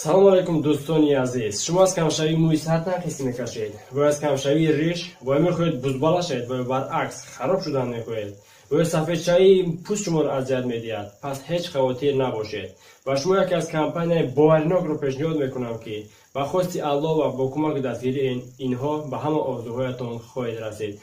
салом алейкум дӯстони азиз. Шумо аз камшавии мӯи сатан хис мекашед ва аз камшавии риш вой мехоҳед бузбала шавед ва баръакс хароб шудан мехоҳед ва сафедшавии пӯст шуморо азият медиҳад. Пас ҳеҷ хавотир набошед ва шумо яке аз компанияи боваринокро пешниҳод мекунам ки ба хости Аллоҳ ва бо кӯмаки дастгирии инҳо ба ҳама орзуҳоятон хоҳед расид.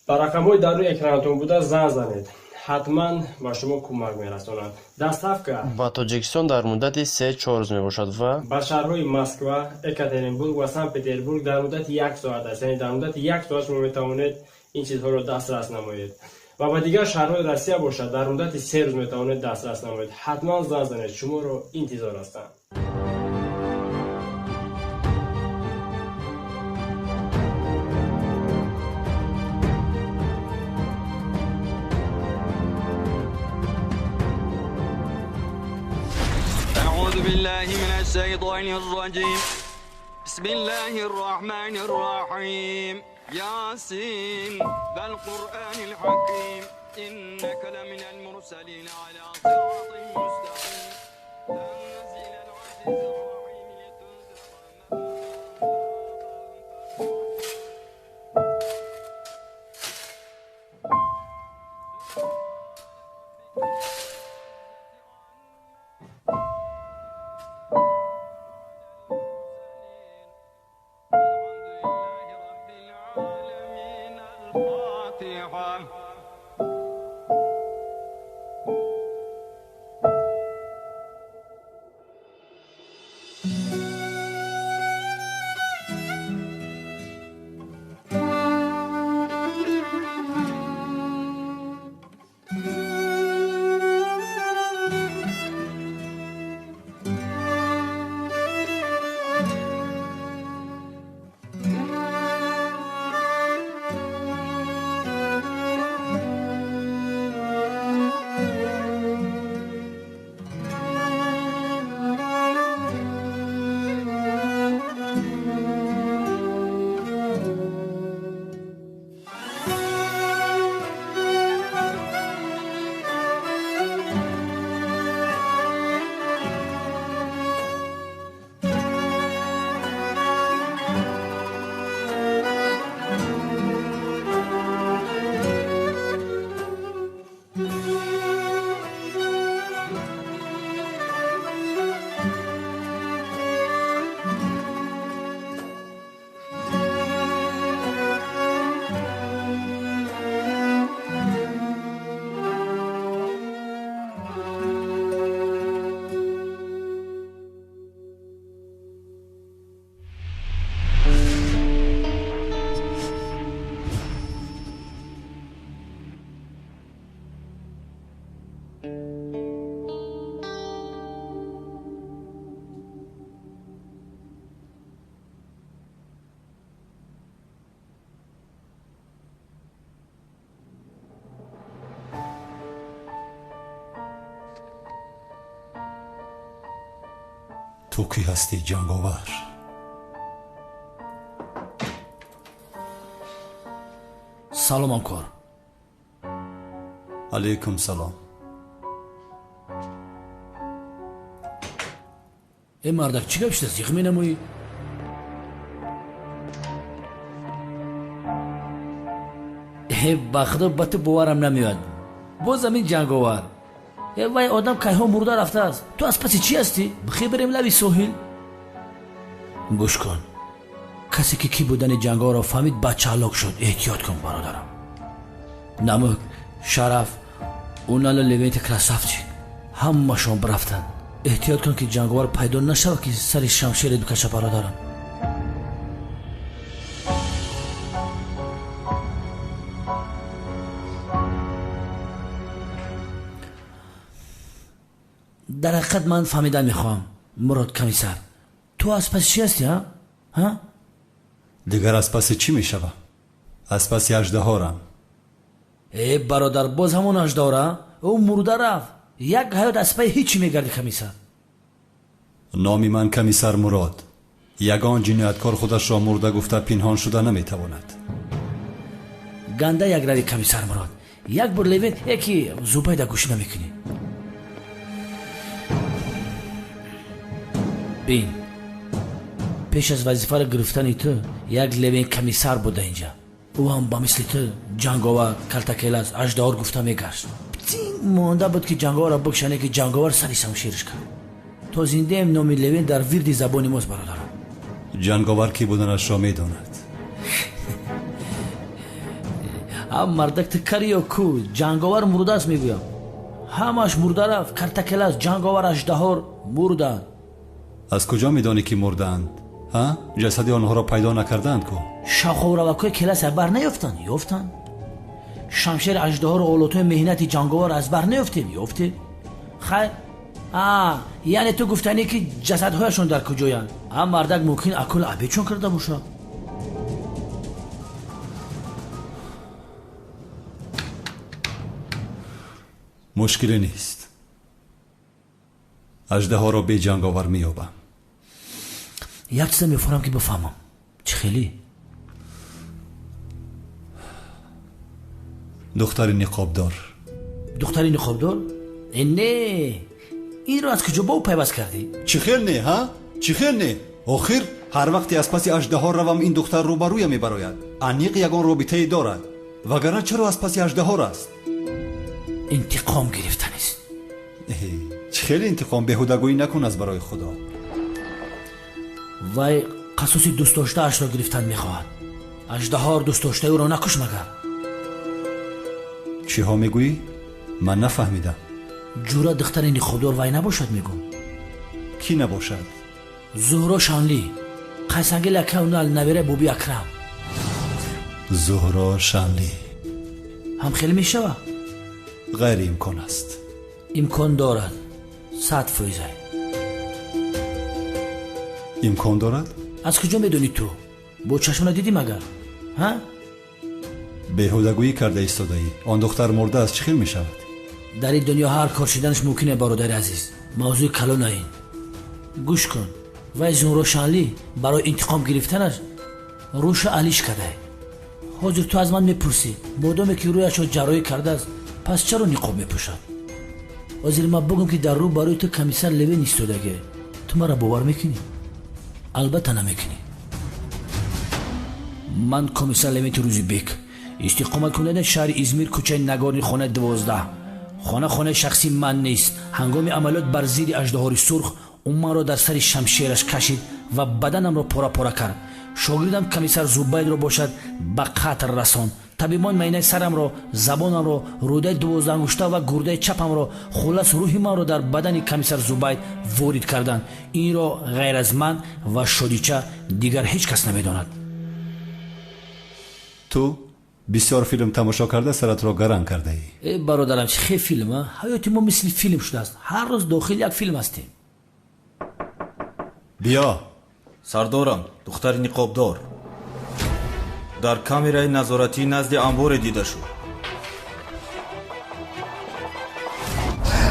ба рақамҳои дар рӯи экранатон буда занг занед. ҳатман ба шумо кӯмак мерасонанд. Доставка ба Тоҷикистон дар муддати 3-4 рӯз мебошад ва ба шаҳрҳои Москва, Екатеринбург ва Санкт-Петербург дар муддати 1 соат аст. Яъне дар муддати 1 соат шумо метавонед ин чизҳоро дастрас намоед. ва ба дигар шаҳрҳои Россия бошад, дар муддати 3 рӯз метавонед дастрас намоед. ҳатман занг занед. шуморо интизор ҳастам. أعوذ بالله من الشيطان الرجيم. بسم الله الرحمن الرحيم. ياسين والقرآن الحكيم إنك لمن المرسلين على صراط مستقيم. تنزيل العزيز الرحيم لتنذر الفاتحة. تو کی هستی جنگاور؟ سلام همکار. علیکم سلام. ای مردک چی گپ شده؟ یخ مینمویی؟ با خدا به تو باورم نمیاد. باز همین جنگاور. وای آدم که ها مرده رفته است. تو از پس چی هستی؟ بخیر بریم لبی ساحل. گوش کن. کسی که کی بودن جنگاور را فهمید بچه هلاک شد. احتیاط کن برادرم. نمک، شرف، اونالا لوینت کراسافچی همه شون برفتن. احتیاط کن که جنگاور پیدا نشه که سر شمشیرت بکشه برادرم. در حقیقت من فهمیدن میخوام مراد کمیسر تو از پس چی هستی ها؟ دیگر از پس چی میشوم؟ از پس اژدهارم. ای برادر باز همون اژدهاره او مرده رفت. یک حیات از پای هیچی میگردی کمیسر. نامی من کمیسر مراد. یگان جنایتکار خودش را مرده گفته پنهان شده نمیتواند. گنده یک روی کمیسر مراد. یک بار لیوین یکی زوبای در گوش نمیکنی. بین пеш аз вазифаро гирифтани ту як левин комиссар буда инҷа. ӯ ҳам ба мисли ту ҷанговар калтакелас аждаҳор гуфта мегашт. битин монда буд ки ҷанговарро бикшане ки ҷанговар сари самшириш кард. то зиндаем номи левин дар вирди забони мост бародарам. ҷанговар ки буданашро медонад. ҳам мардак тикариё ку ҷанговар мурдааст мегӯям. ҳамаш мурда рафт. картакелас ҷанговар аждаҳор мурданд. аз куҷо медонӣ ки мурдаанд? ҷасади онҳоро пайдо накардаанд ку? шаховравакҳои келаса бар наёфтанд? ёфтанд. шамшери аждаҳору олотҳои меҳнати ҷанговар аз бар наёфтем? ёфтем. хайр, яъне ту гуфтанӣ ки ҷасадҳояшон дар куҷоянд? ҳам мардак мумкин акул абедшон карда бошад. мушкиле нест. аждаҳоро бе ҷанговар меёбам. як чиза мефорам ки бифаҳмам. чӣ хелӣ? духтари ниқобдор. духтари ниқобдор? не, инро аз куҷо ба ӯ пайваст кардӣ? чӣ хел не? чӣ хел не? охир ҳар вақте аз паси аждаҳор равам ин духтар рӯбарӯя мебарояд. аниқ ягон робитае дорад. вагарна чаро аз паси аждаҳор аст? интиқом гирифтанист. чӣ хел интиқом? беҳудагӯӣ накун аз барои худо. вай қасоси дӯстдоштаашро гирифтан мехоҳад. аждаҳор дӯстдоштаи ӯро накуш магар. чиҳо мегӯӣ? ман нафаҳмидам. ҷура духтари ниқобдор вай набошад мегӯм. кӣ набошад? зуҳро шанлӣ, қайсангил акаунал навера бӯби акрам. зуҳро шанлӣ ҳамхел мешава? ғайриимкон аст. имкон дорад. 100%. имкон дорад? аз куҷо медонӣ ту? бо чашмона дидӣ магар? беҳудагӯӣ карда истодаӣ. он духтар мурдааст, чӣ хел мешавад? дар ин дунё ҳар кор шиданаш мумкин е, бародари азиз. мавзӯи калон аин. гӯш кун. вай зуҳро шанлӣ барои интиқом гирифтанаш рӯша алиш кардае. ҳозир ту аз ман мепурсӣ, модоме ки рӯяшро ҷарроҳӣ кардааст, пас чаро ниқоб мепӯшад? ҳозир ман бигӯм ки дар рӯ барои ту комиссар левин истодаге. ту маро бовар мекунӣ? албатта намекунӣ. ман комиссар левинти рӯзибек, истиқоматкунандаи шаҳри измир, кӯчаи нагорни хона 12. хонаи шахси ман нест. ҳангоми амалиёт бар зидди аждаҳори сурх ӯ маро дар сари шамшераш кашид ва баданамро пора пора кард. шогирдам комиссар зубайдро бошад ба қатл расон. табибон майнаи сарамро, забонамро, рӯдаи 12 ангушта ва гурдаи чапамро, хулас рӯҳи манро дар бадани комиссар зубайд ворид карданд. инро ғайр аз ман ва шодича дигар ҳеҷ кас намедонад. ту бисёр филм тамошо карда саратро гаранг кардаӣ. бародарам, чӣ хел филм? ҳаёти мо мисли филм шудааст. ҳар рӯз дохили як филм ҳастем. биё. сардорам, духтари ниқобдор дар камераи назоратӣ назди амборе дида шуд.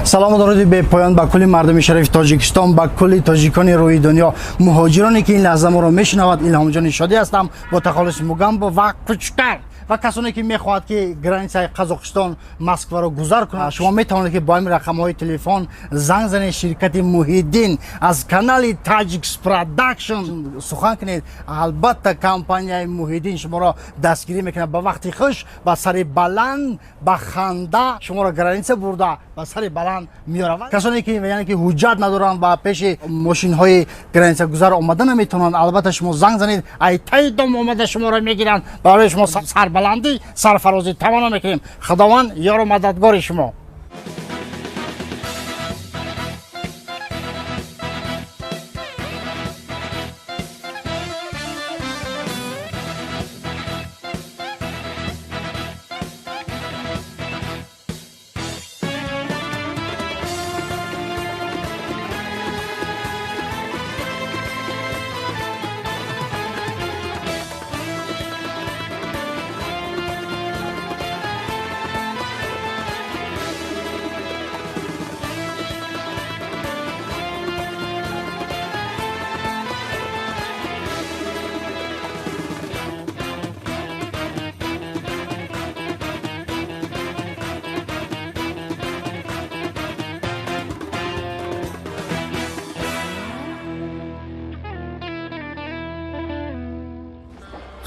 салому дароди бепоён ба кулли мардуми шарафи тоҷикистон, ба кулли тоҷикони рӯи дунё, муҳоҷироне ки ин лаҳза моро мешунавад. илҳомҷони шодӣ ҳастам бо тахаллуси мугамбо ва кучкар ва касоне ки мехоҳад ки границаи қазоқистон Москваро гузар кунад, шумо метавонед ки бо ҳамин рақамҳои телефон занг занед ширкати Муҳиддин аз канали Tajix Production сухан кунед. албатта компанияи Муҳиддин шуморо дастгирӣ мекунад ба вақти хуш, ба сари баланд, ба ханда шуморо граница бурда ба сари баланд меоравад. касоне ки яъне ки ҳуҷҷат надоранд ва пеши мошинҳои границагузар омада наметавонанд, албатта шумо занг занед, ай таи дом омада шуморо мегиранд, барои шумо сарбаландӣ, сарфарозӣ тавона мекунем. худованд ёру мададгори шумо.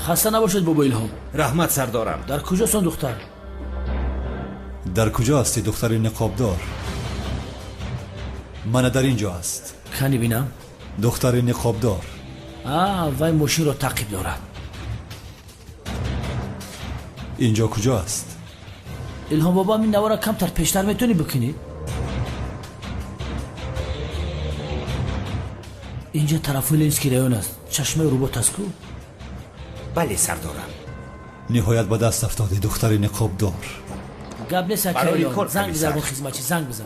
خسته نباشد بابا الهام. раҳмат сардорам. در کجاست آن دختر؟ дар куҷо ҳастӣ духтари ниқобдор? мана дар ин ҷо аст. کنی بینم؟ духтари ниқобдор. وای ماشین را تعقیب دارد. ин ҷо куҷо аст? الهام بابا این نوار را کمتر پیشتر میتونی بکنی؟ اینجا طرف لینسکی رایون است. چشمه روبوت است کو؟ бале сардорам. ниҳоят ба даст афтоди духтари ниқобдор. گپ نیست که برای الهام. کار زنگ کنی بزن سر. با خدمتچی زنگ بزن.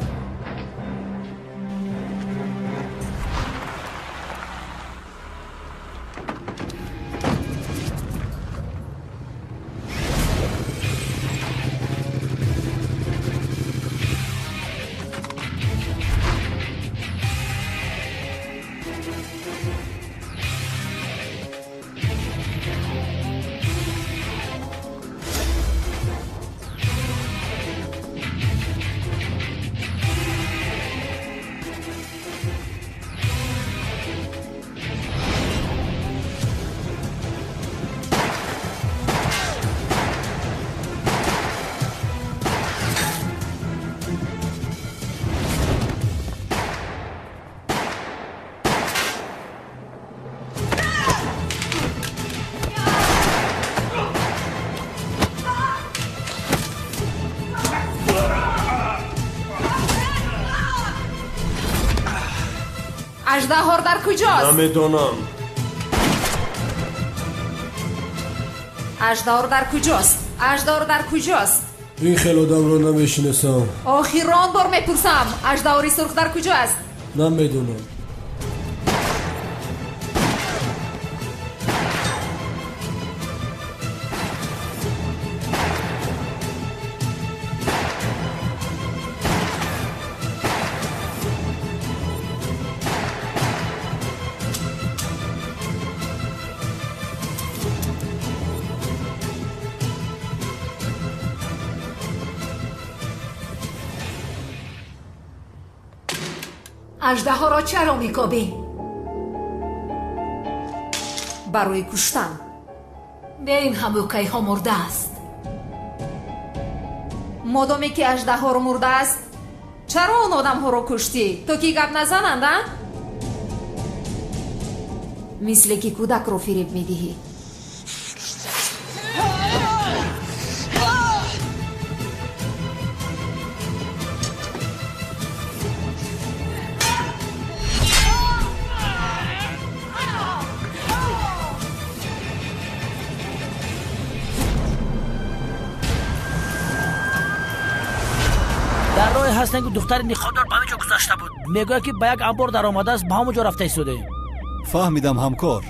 اژدها در کجاست؟ نمیدونم. اژدها در کجاست؟ اژدها در کجاست؟ این خیلی آدم رو نمیشناسم. آخران بار میپرسم اژدها سرخ در کجاست؟ نمیدونم. اژدها را چرا میکابی؟ برای کشتن. به این همه کیها مرده است. مادامی که اژدها را مرده است چرا اون آدم ها را کشتی؟ تو که گپ نزنند؟ مثل که کودک را فریب میدهی. در راه هستن که دختر نخادار به همینجا گذاشته بود. میگه که به یک انبار در آمده است، به همونجا رفته ایستاده. فهمیدم همکار.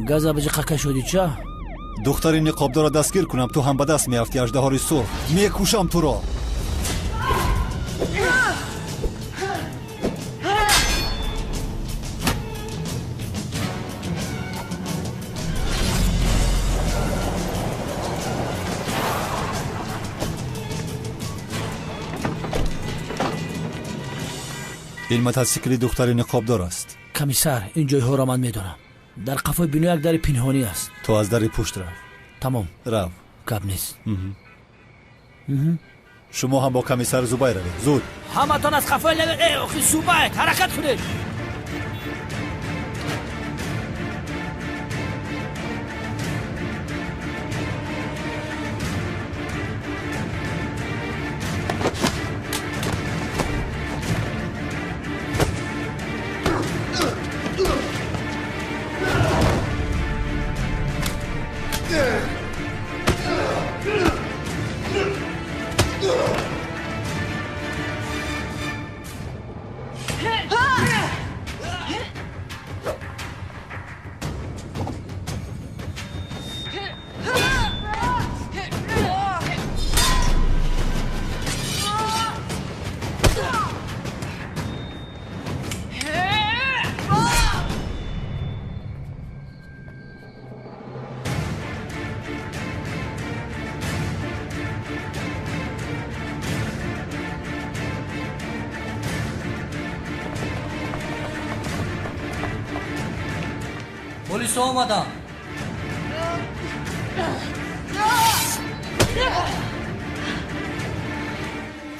گازا به قاقا شدی چه؟ духтари ниқобдорро дастгир кунам, ту ҳам ба даст меафти аждаҳори сурх. мекушам туро. ин мотосикли духтари ниқобдор аст. کمیسر این جایها را من میدونم. در قفای بینو یک در پنهانی است. تو از دری پشت رفت. تمام. رفت. گپ نیست. شما هم با کمیسر زوبای روید. زود. همتون از قفای لبه اخی صوبایت حرکت کنید. پلیس ها اومدن.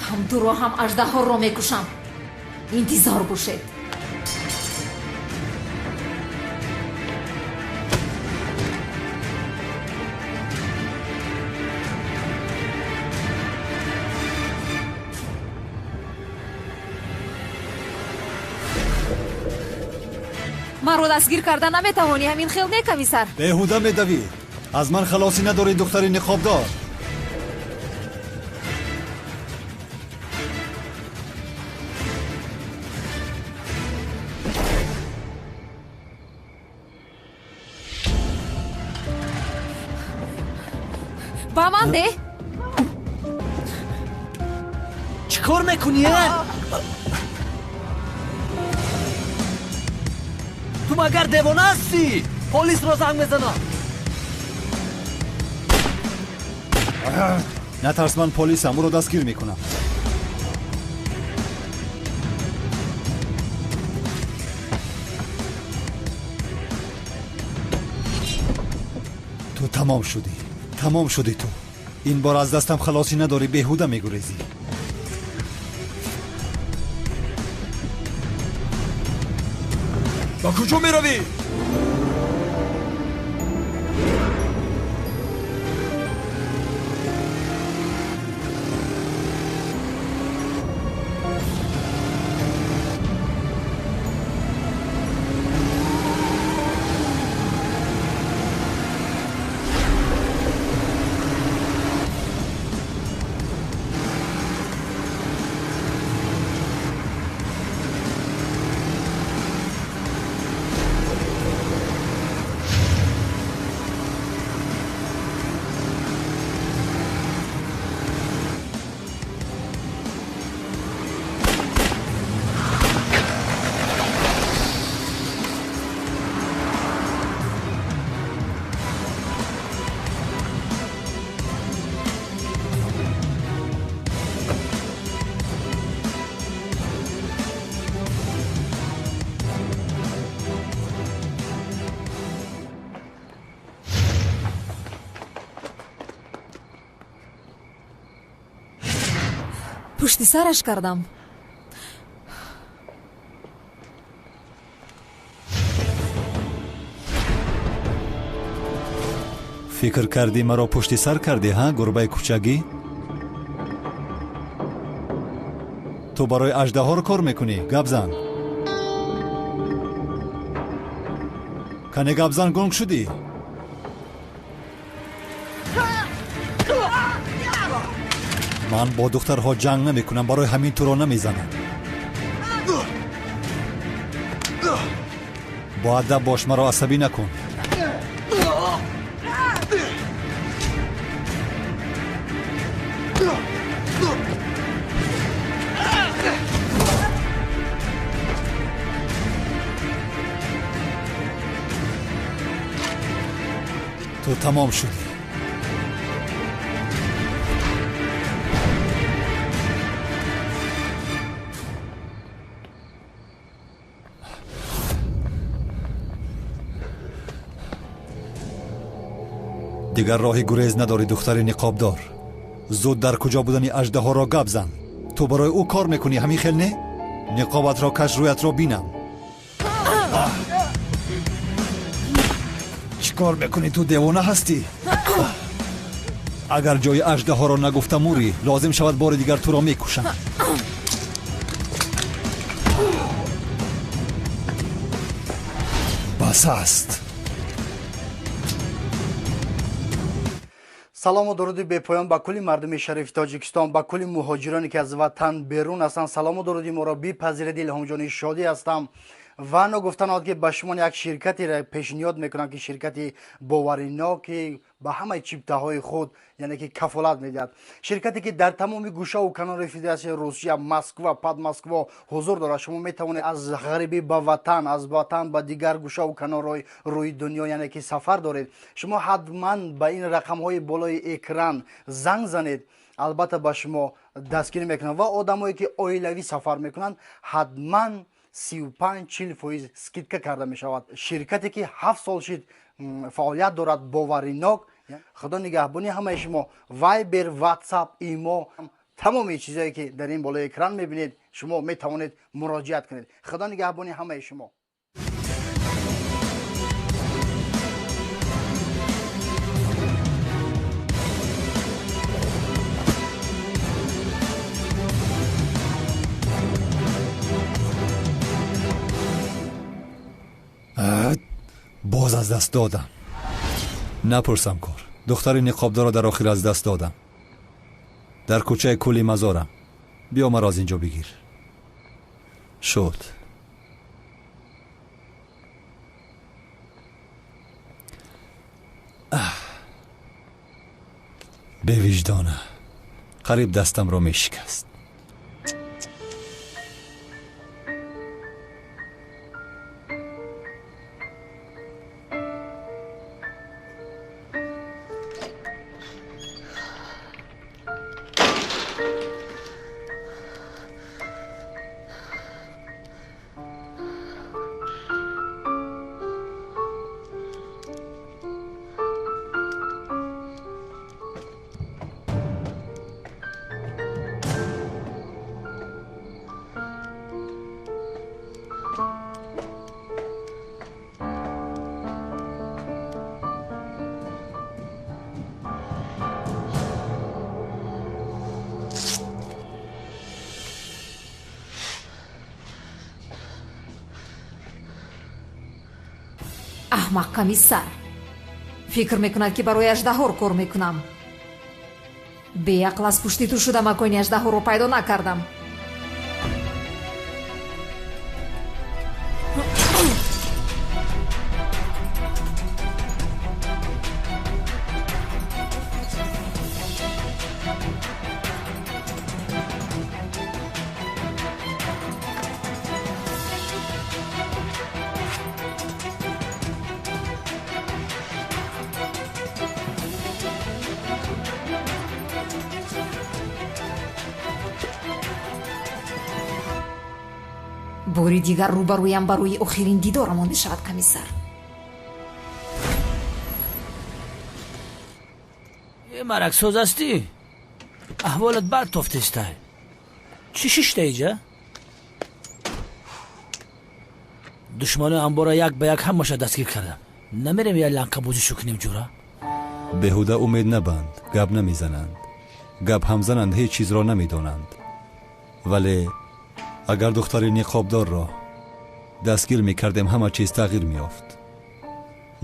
ҳам дуро ҳам аждаҳоро мекушам. интизор бошед. маро дастгир карда наметавонӣ ҳамин хел не комиссар? беҳуда медавӣ. аз ман халосӣ надорӣ духтари ниқобдор. ба ман де. چی کار میکنی؟ تو مگر دیوانه هستی؟ پلیس را زنگ بزنم. نترس، من پلیسم، او رو دستگیر میکنم. تو تمام شدی تو. این بار از دستم خلاصی نداری، بیهوده میگریزی. با کجا میروی؟ пушти сараш кардам. фикр кардӣ маро пушти сар кардӣ, ҳа гурбаи кӯчагӣ? ту барои аждаҳор кор мекунӣ? гапзан. кане гапзан, гунг шудӣ? ман бо духтарҳо ҷанг намекунам, барои ҳамин туро намезанам. бо адаб бош, маро асабӣ накун. ту тамом шудӣ. дигар роҳи гурез надорӣ, духтари ниқобдор. зуд дар куҷо будани аждаҳоро гап зан. ту барои ӯ кор мекунӣ, ҳамин хел не? ниқобатро каш, рӯятро бинам. чӣ кор мекунӣ? ту девона ҳастӣ? агар ҷои аждаҳоро нагуфта мурӣ, лозим шавад бори дигар туро мекушам. бас аст. салому дуруди бепоён ба кулли мардуми шарифи тоҷикистон, ба кулли муҳоҷироне ки аз ватан берун ҳастанд. салому дуруди моро бипазиред. илҳомҷони шодӣ ҳастам ва ногуфтанот ки ба шумо як ширкатеро пешниҳод мекунам, ки ширкати боваринок, ки ба ҳамаи чиптаҳои худ яъне ки кафолат медиҳад. ширкате ки дар тамоми гӯшаву канори федератсияи русия, москва, подмоскво ҳузур дорад. шумо метавонед аз ғарибӣ ба ватан, аз ватан ба дигар гӯшаву канорҳои рӯи дунё яъне ки сафар доред. шумо ҳатман ба ин рақамҳои болои экран занг занед. албатта ба шумо дастгирӣ мекунанд ва одамое ки оилавӣ сафар мекунанд ҳатман 35-40% скидка карда мешавад. ширкате ки 7 сол шид фаъолият дорад, боваринок, خدا نگهبانی همه شما. وایبر، واتساپ، ایمو، تمامی چیزایی که در این بالای اکران میبینید شما میتوانید مراجعت کنید. خدا نگهبانی همه شما. باز از دست دادم. نپرسم کار. دختر نقابدار را در آخر از دست دادم. در کوچه کولی مزارم. بیا مرا از اینجا بگیر. شد. به وجدانه قریب دستم را می شکست. аҳмақ комиссар фикр мекунад ки барои аждаҳор кор мекунам. беақл аз пушти ту шуда макони аждаҳоро пайдо накардам. бори дигар рӯбарӯям барои охирин дидора монда шавад комиссар. мараксоз ҳастӣ? аҳволат бад тофтестай. чӣ шишта иҷа? душмони амбора як ба як ҳамаша дастгир кардам. намерем я ланкабозишо кунем ҷура. беҳуда умед набанд. гап намезананд. гап ҳам зананд ҳеҷ чизро намедонанд. вале агар духтари ниқобдорро дастгир мекардем ҳама чиз тағйир меёфт.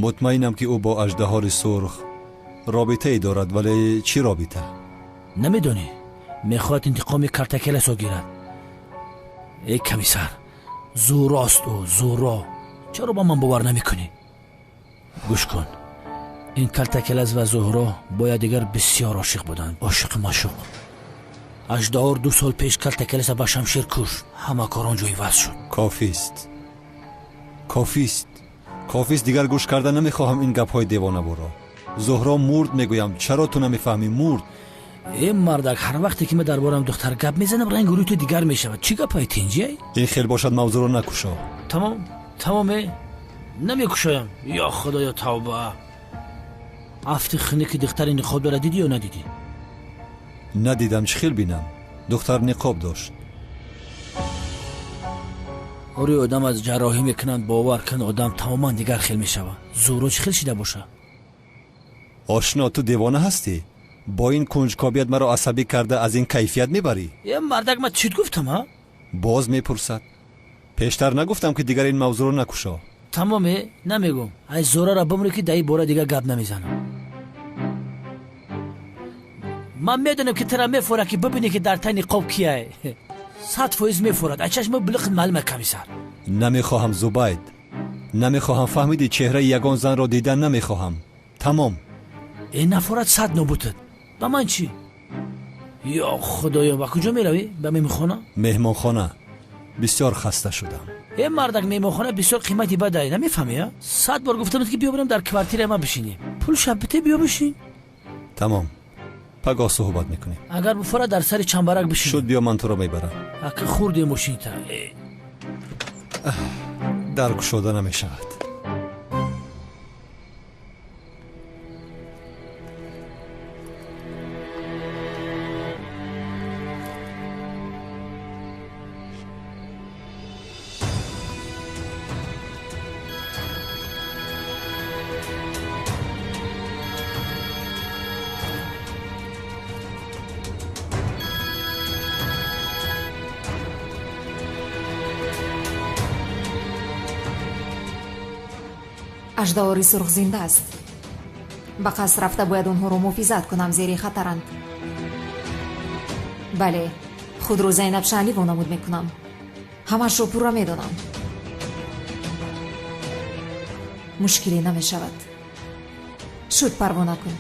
мутмаинам ки ӯ бо аждаҳори сурх робитае дорад. вале чӣ робита? намедонӣ мехоҳад интиқоми картакеласо гирад. эй комиссар, зӯрост ӯ, зӯро. чаро ба ман бовар намекунӣ? гӯш кун, ин картакелас ва зӯҳро бояд дигар бисёр ошиқ буданд. ошиқи маъшуқ. аждаҳор 2 сол пеш картакеласа ба шамшир кушт. ҳама кор он ҷо иваз шуд. кофист. кофист. кофист. дигар гӯш карда намехоҳам ин гапҳои девонаворо. зӯҳро мурд мегӯям. чаро ту намефаҳмӣ? мурд. ин мардак ҳар вақте ки ман дар бораи духтар гап мезанам ранги рӯи ту дигар мешавад. чӣ гапҳои тинҷиай? ин хел бошад мавзӯъро накушо. тамоме намекушоям. ё худоё тавба. афти хини ки духтари ниқоб дора дидӣ ё надидӣ? надидам. чӣ хел бинам? духтар ниқоб дошт. оре одам аз ҷарроҳӣ мекунанд бовар кун одам тамоман дигар хел мешавад. зӯро чӣ хел шида боша? ошно, ту девона ҳастӣ? бо ин кунҷкобият маро асабӣ карда аз ин кайфият мебарӣ? е мардак ман чит гуфтам? боз мепурсад. пештар нагуфтам ки дигар ин мавзӯъро накушо? тамоме намегум. ай зӯрара бимрӣ ки дар ин бора дигар гап намезанам. ман медонам ки тара мефорад ки бибинӣ ки дар тай ниқоб кияй. 100% мефорад. ай чашма билиқ маълума комиссар. намехоҳам зубайд. намехоҳам. фаҳмидӣ? чеҳраи ягон занро дидан намехоҳам. тамом. ин нафорат 100 нобутад. ба ман чӣ? ё худоё, ба куҷо меравӣ? ба меҳмонхона? меҳмонхона. бисёр хаста шудам. ин мардак меҳмонхона бисёр қимати бадай. намефаҳмӣ? 100 бор гуфтамат ки биё барем дар квартираи ман бишинем. пулшам бите биё бишин. тамом. пагоҳ суҳбат мекунем. агар буфора дар сари чамбарак бишин. шуд, биё ман туро мебарам. ака хурде мошинита. дар кушода намешавад. аждаҳори сурхзинда аст. ба қасд рафта бояд онҳоро муҳофизат кунам, зери хатаранд. бале, худро Зайнаб Шаҳлӣ вонамуд мекунам. ҳамашро пурра медонам. мушкиле намешавад. шуд парвона кун.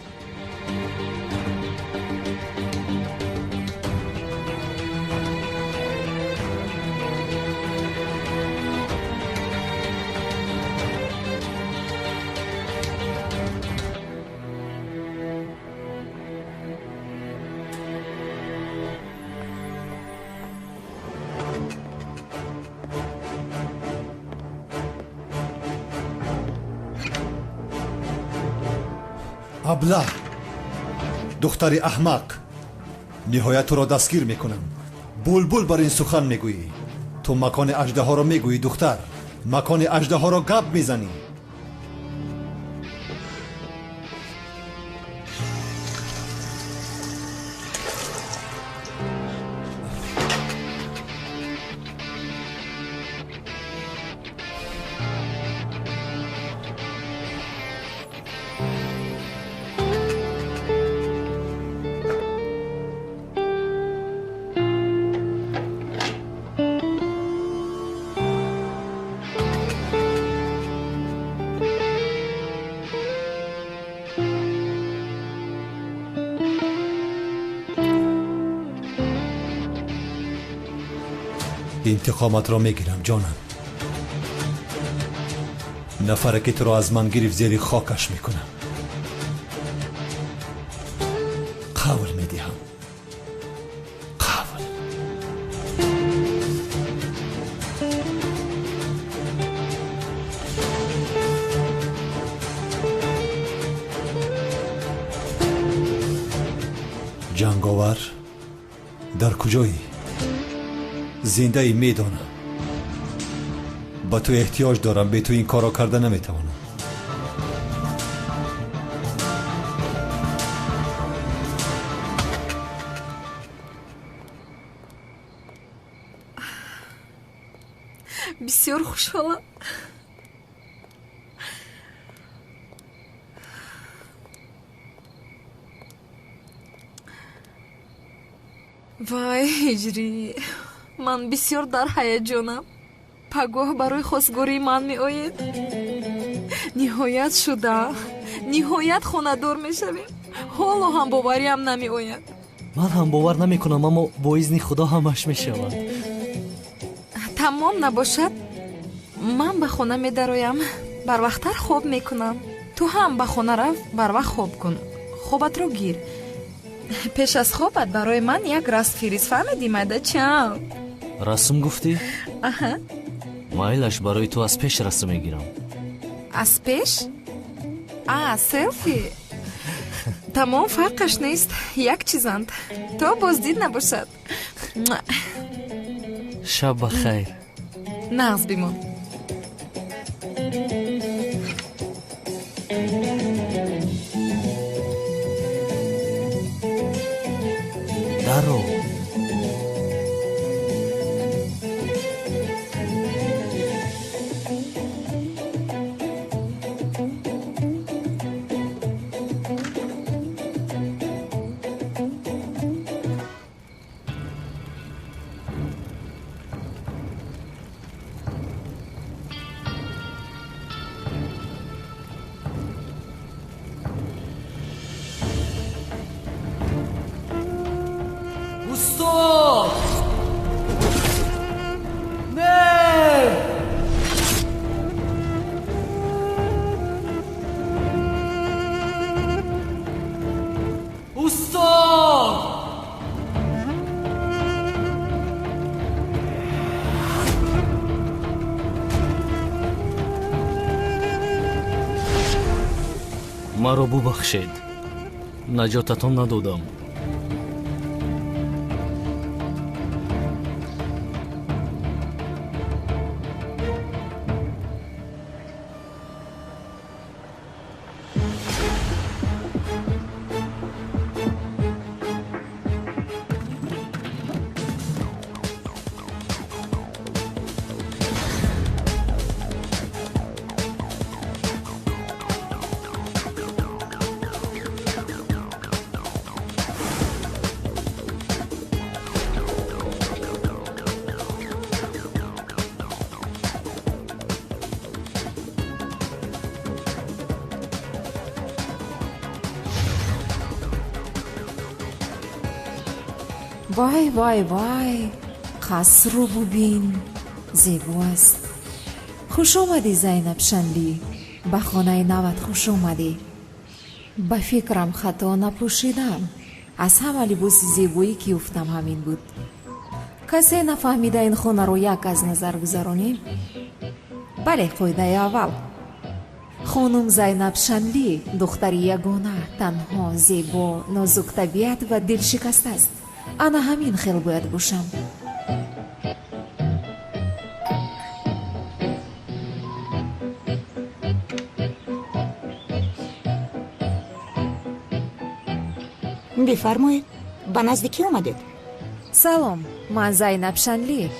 аблаҳ, духтари аҳмақ, ниҳоят туро дастгир мекунам. булбул бар ин сухан мегӯӣ. ту макони аждаҳоро мегӯӣ, духтар. макони аждаҳоро гап мезанӣ. интиқоматро мегирам, ҷонам. нафаре ки туро аз ман гирифт, зери хокаш мекунам. қавл медиҳам. қавл. ҷанговар, дар куҷоӣ? зиндаи медонам. ба ту эҳтиёҷ дорам. бе ту ин корро карда наметавонам. бисёр хушҳолам. вай ҳиҷрӣ, ман бисёр дар ҳаяҷонам. пагоҳ барои хостгории ман меоед. ниҳоят шуда, ниҳоят хонадор мешавем. ҳоло ҳам бовариам намеояд. ман ҳам бовар намекунам, аммо бо изни худо ҳамаш мешавад. тамом набошад, ман ба хона медароям, барвақттар хоб мекунам. ту ҳам ба хона рав, барвақт хоб кун. хобатро гир. пеш аз хобат барои ман як расм фирист, фаҳмидӣ майдачам? расм гуфтӣ? аҳа. майлаш, барои ту аз пеш расм мегирам. аз пеш? селфи. тамом, фарқаш нест. як чизанд. то боздид набошад. шаб ба хайр. нағз бимон. даро. Устод! Не! Устод! маро бубахшед. наҷотатон надодам. وای وای وای، قصر رو ببین، زیبا است. خوش آمدی زینب شنلی، به خانه نوت خوش آمدی. به فکرم خطا نپوشیدم، از همه لباس زیبایی که افتم همین بود. کسی نفهمیده این خانه رو یک از نظر گذارونیم؟ بله، قاعده اول. خانم زینب شنلی دختری یگانه، تنها، زیبا، نازک طبیعت و دل شکسته است. انا همین خیل باید باشم. بفرمایید، به نزدیکی اومدید؟ سلام، من زینب شنلی.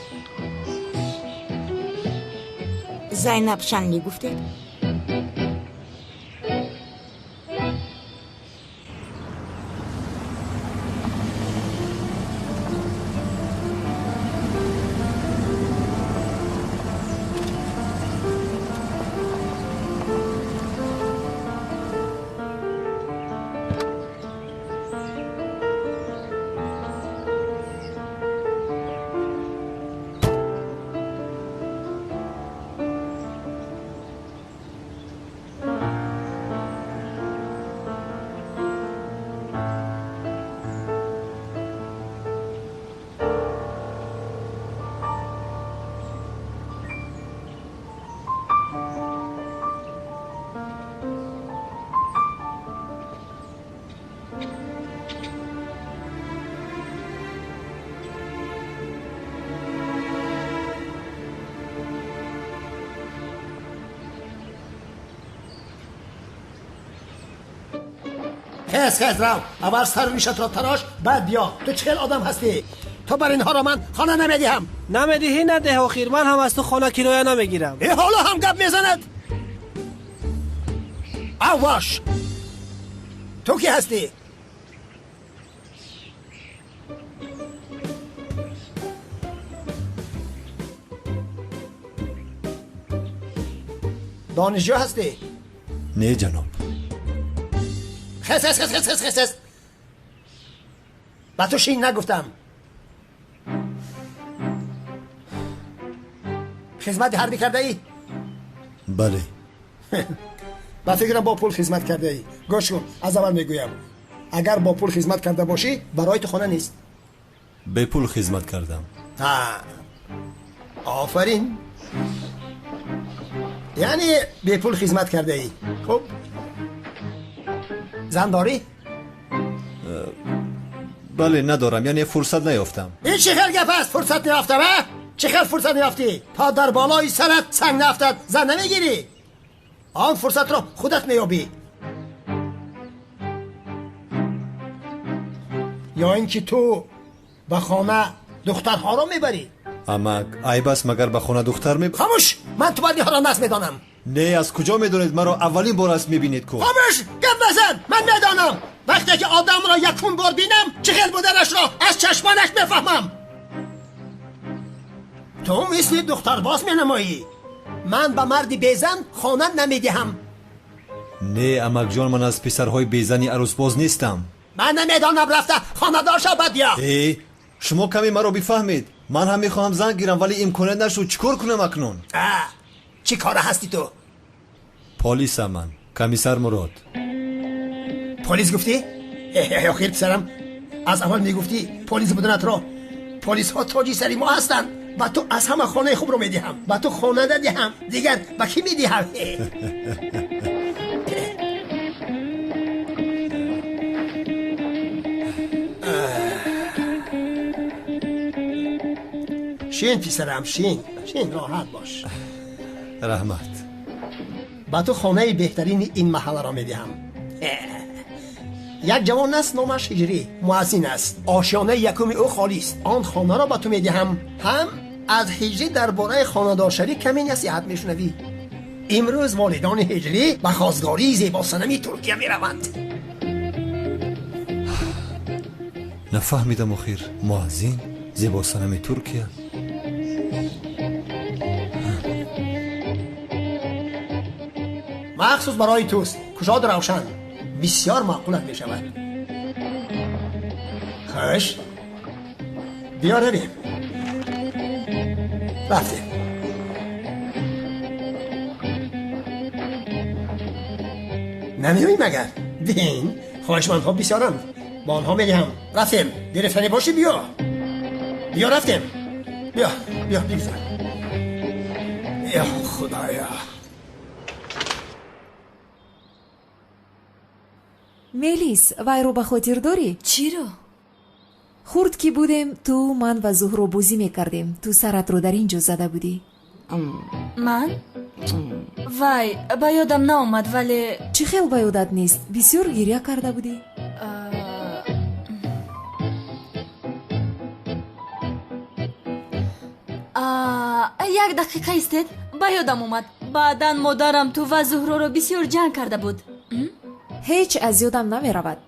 زینب شنلی گفتید؟ خیز رو اول سر ریشت را تراش، بعد بیا. تو چه آدم هستی؟ تو بر اینها را من خانه نمیدیم. نمیدهی نده آخیر، من هم از تو خانه کرایه نمیگیرم. ای حالا هم گپ میزند. آواش، تو کی هستی؟ دانشجو هستی؟ نه جناب. خس با تو شین نگفتم. خدمت حربی کرده ای؟ بله. با فکرم با پول خدمت کرده ای. گوش کن، از اول میگویم اگر با پول خدمت کرده باشی برای تو خانه نیست. به پول خدمت کردم. آفرین، یعنی به پول خدمت کرده ای. خب زن داری؟ بله ندارم، یعنی فرصت نیافتم. این چه خیلی گپ است؟ فرصت نیافتم؟ چه خیلی فرصت نیافتی؟ تا در بالای سرت سنگ نفتد زن نمیگیری؟ آن فرصت رو خودت میابی، یا اینکه تو به خانه دخترها رو میبری؟ اما عیب است مگر به خانه دختر خاموش، من تو باید اینها را نصب میدانم. نه، از کجا میدونید؟ مرا اولین بار است میبینید کو. خاموش، گپ نزن، من میدانم. وقتی که آدم را یکون بار بینم چه خیل بودنش را از چشمانش میفهمم. تو مثل دختر باز مینمایی. من به مردی بیزن خانه نمیدهم. نه امک جان، من از پسرهای بیزنی عروس باز نیستم. من نمیدانم رفته خانه دار شود یا. شما کمی مرا بفهمید. من هم میخواهم زن گیرم ولی امکانات نشد. چیکار کنم اکنون؟ چی کاره هستی تو؟ پلیسم من، کمیسر مراد. پلیس گفتی؟ آخر پسرم، از اول میگفتی پلیس بودنت را. پلیس ها تاجی سری ما هستن. با تو از همه خانه خوب رو میدیم. با تو خانه ندیم دیگر با کی میدیم؟ شین پسرم، شین راحت باش. رحمت. با تو خانه بهترین این محله را میدهم. یک جوان است، نامش هجری، مؤذن است. آشیانه یکم او خالی است. آن خانه را با تو میدهم. هم از هجری درباره خانه‌دارشری کمی نصیحت میشنوی. امروز والدان هجری به خواستگاری زیبا صنمی ترکیه میروند. نفهمیدم آخر. مؤذن زیبا صنم ترکیه؟ مخصوص برای توست. کشاد روشن بسیار معقولت می شود. خوش بیا رویم. رفتیم. نمیایی مگر؟ بین خواهشمندها بسیارند. با آنها میگم رفتیم. گرفتنی باشی بیا. بیا رفتیم. بیا بگذار. یا خدایا. ملیس вайро ба хотир дорӣ? чиро? хурд ки будем ту ман ва зуҳро бозӣ мекардем. ту саратро дар ин ҷо зада будӣ. ман? вай ба ёдам наомад, вале чӣ хел ба ёдат нест? бисёр гирья карда будӣ? як дақиқа истед, ба ёдам омад. баъдан модарам ту ва зуҳроро бисёр ҷанг карда буд. ҳеҷ аз ёдам наверавад.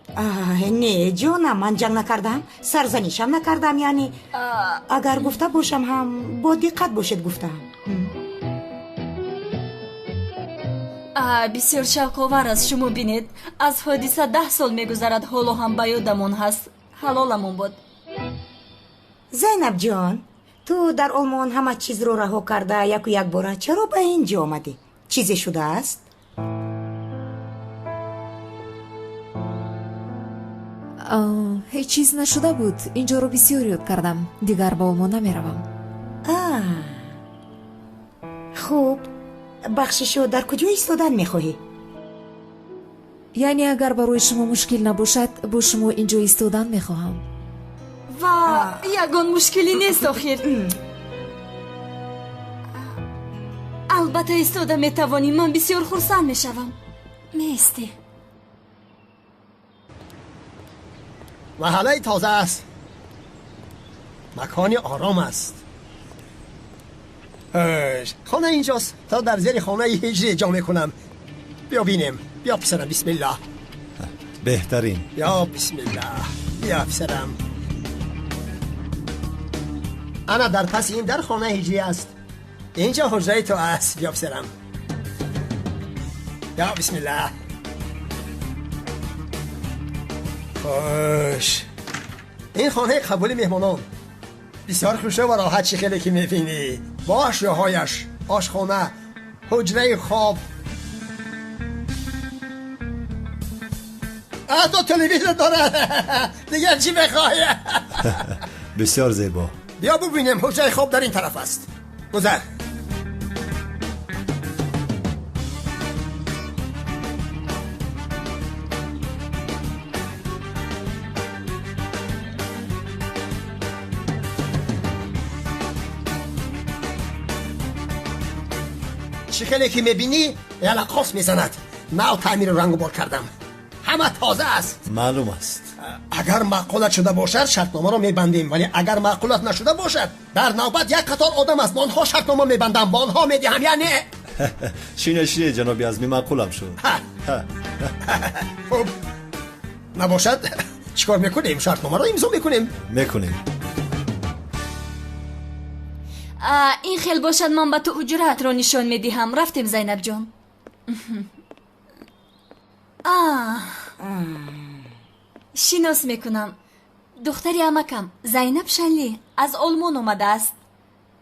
не ҷонам, ман ҷанг накардам, сарзанишам накардам. яъне агар гуфта бошам ҳам бо диққат бошед гуфтам. бисёр шавқовар аст. шумо бинед, аз ҳодиса 10 сол мегузарад, ҳоло ҳам ба ёдамон ҳаст. ҳалоламон бод. зайнаб ҷон, ту дар олмон ҳама чизро раҳо карда яку як бора чаро ба ин ҷо омадӣ? чизе шудааст? ҳеҷ чиз нашуда буд. ин ҷоро бисёр ёд кардам. дигар ба олмон намеравам. хуб, бахшишо дар куҷо истодан мехоҳӣ? яъне агар барои шумо мушкил набошад, бо шумо ин ҷо истодан мехоҳам. ва ягон мушкилӣ нест охир. албатта истода метавонӣ. ман бисёр хурсанд мешавам. меистӣ. محله تازه است. مکانی آرام است. خانه اینجاست. تا در زیر خانه هجری جا میکنم. بیا بینیم. بیا پسرم، بسم الله. بهترین. بیا بسم الله. بیا پسرم. انا در پس این در خانه هجری است. اینجا حجره تو است. بیا پسرم. بیا بسم الله. خوش. این خانه قبول مهمانان بسیار خوشه و راحت شکلی که میبینی. با اشیاهایش، آشخانه، حجره خواب، حتی تلویزیون داره. دیگر چی بخوای؟ بسیار زیبا. بیا ببینیم. حجره خواب در این طرف است. گذر. شکلی که میبینی یلقاس میزند. نو تعمیر رنگ و بار کردم. همه تازه است. معلوم است. اگر معقولت شده باشد شرطنامه رو میبندیم، ولی اگر معقولت نشده باشد در نوبت یک قطار آدم است. با آنها شرطنامه میبندم، با آنها میدهم. یعنی شینه جنابی ازمی معقولم شد. خب نباشد چیکار میکنیم؟ شرطنامه رو امضا میکنیم. این خیل باشد من به تو اجرت را نشان میدهم. رفتیم زینب جان. شناس میکنم. دختری امکم زینب شنلی از آلمان آمده است.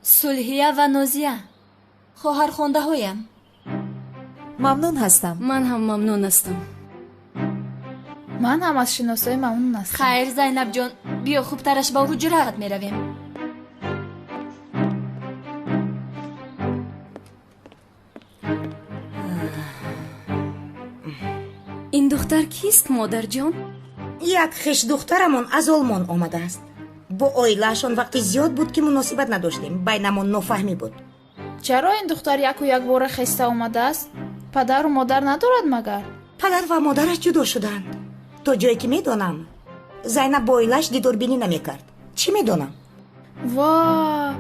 سلحیه و نازیه خواهر خونده هایم. ممنون هستم. من هم ممنون هستم. من هم از شناسای ممنون هستم. خیر زینب جان، بیا خوبترش با حجرت میرویم. این دختر کیست مادر جان؟ یک خش دخترمون از آلمان آمده است. با اویلاشون وقتی زیاد بود که مناسبت نداشتیم. بینمون نفهمی بود. چرا این دختر یک و یک بار خسته آمده است؟ پدر و مادر ندارد مگر؟ پدر و مادرش جدا شدند. تا جایی که میدونم زینب با اویلاش دیداربینی نمیکرد. چی میدونم؟ واه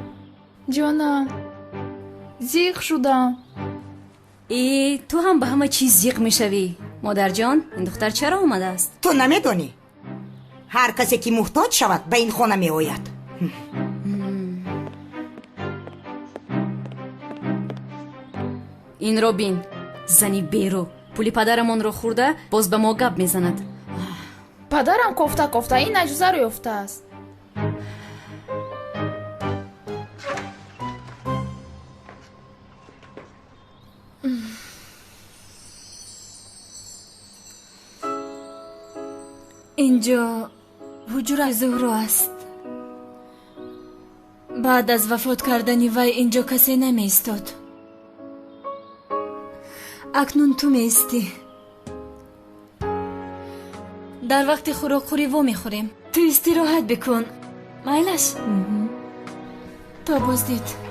جانم، زیق شدم. تو هم به همه چیز زیق میشوی. مادر جان، این دختر چرا آمده است؟ تو نمیدونی. هر کسی که محتاج شود به این خانه می آید. این رو بین. زنی بیرو پولی پدرمون رو خورده، باز به ما گپ میزند. پدرم کفته این اجازه رو یافته است. اینجا حجره زهرا است. بعد از وفات کردن وی اینجا کسی نمی ایستاد. اکنون تو می ایستی. در وقت خوراک خوری و می خوریم. تو استراحت بکن. مایلش. تا بازدید.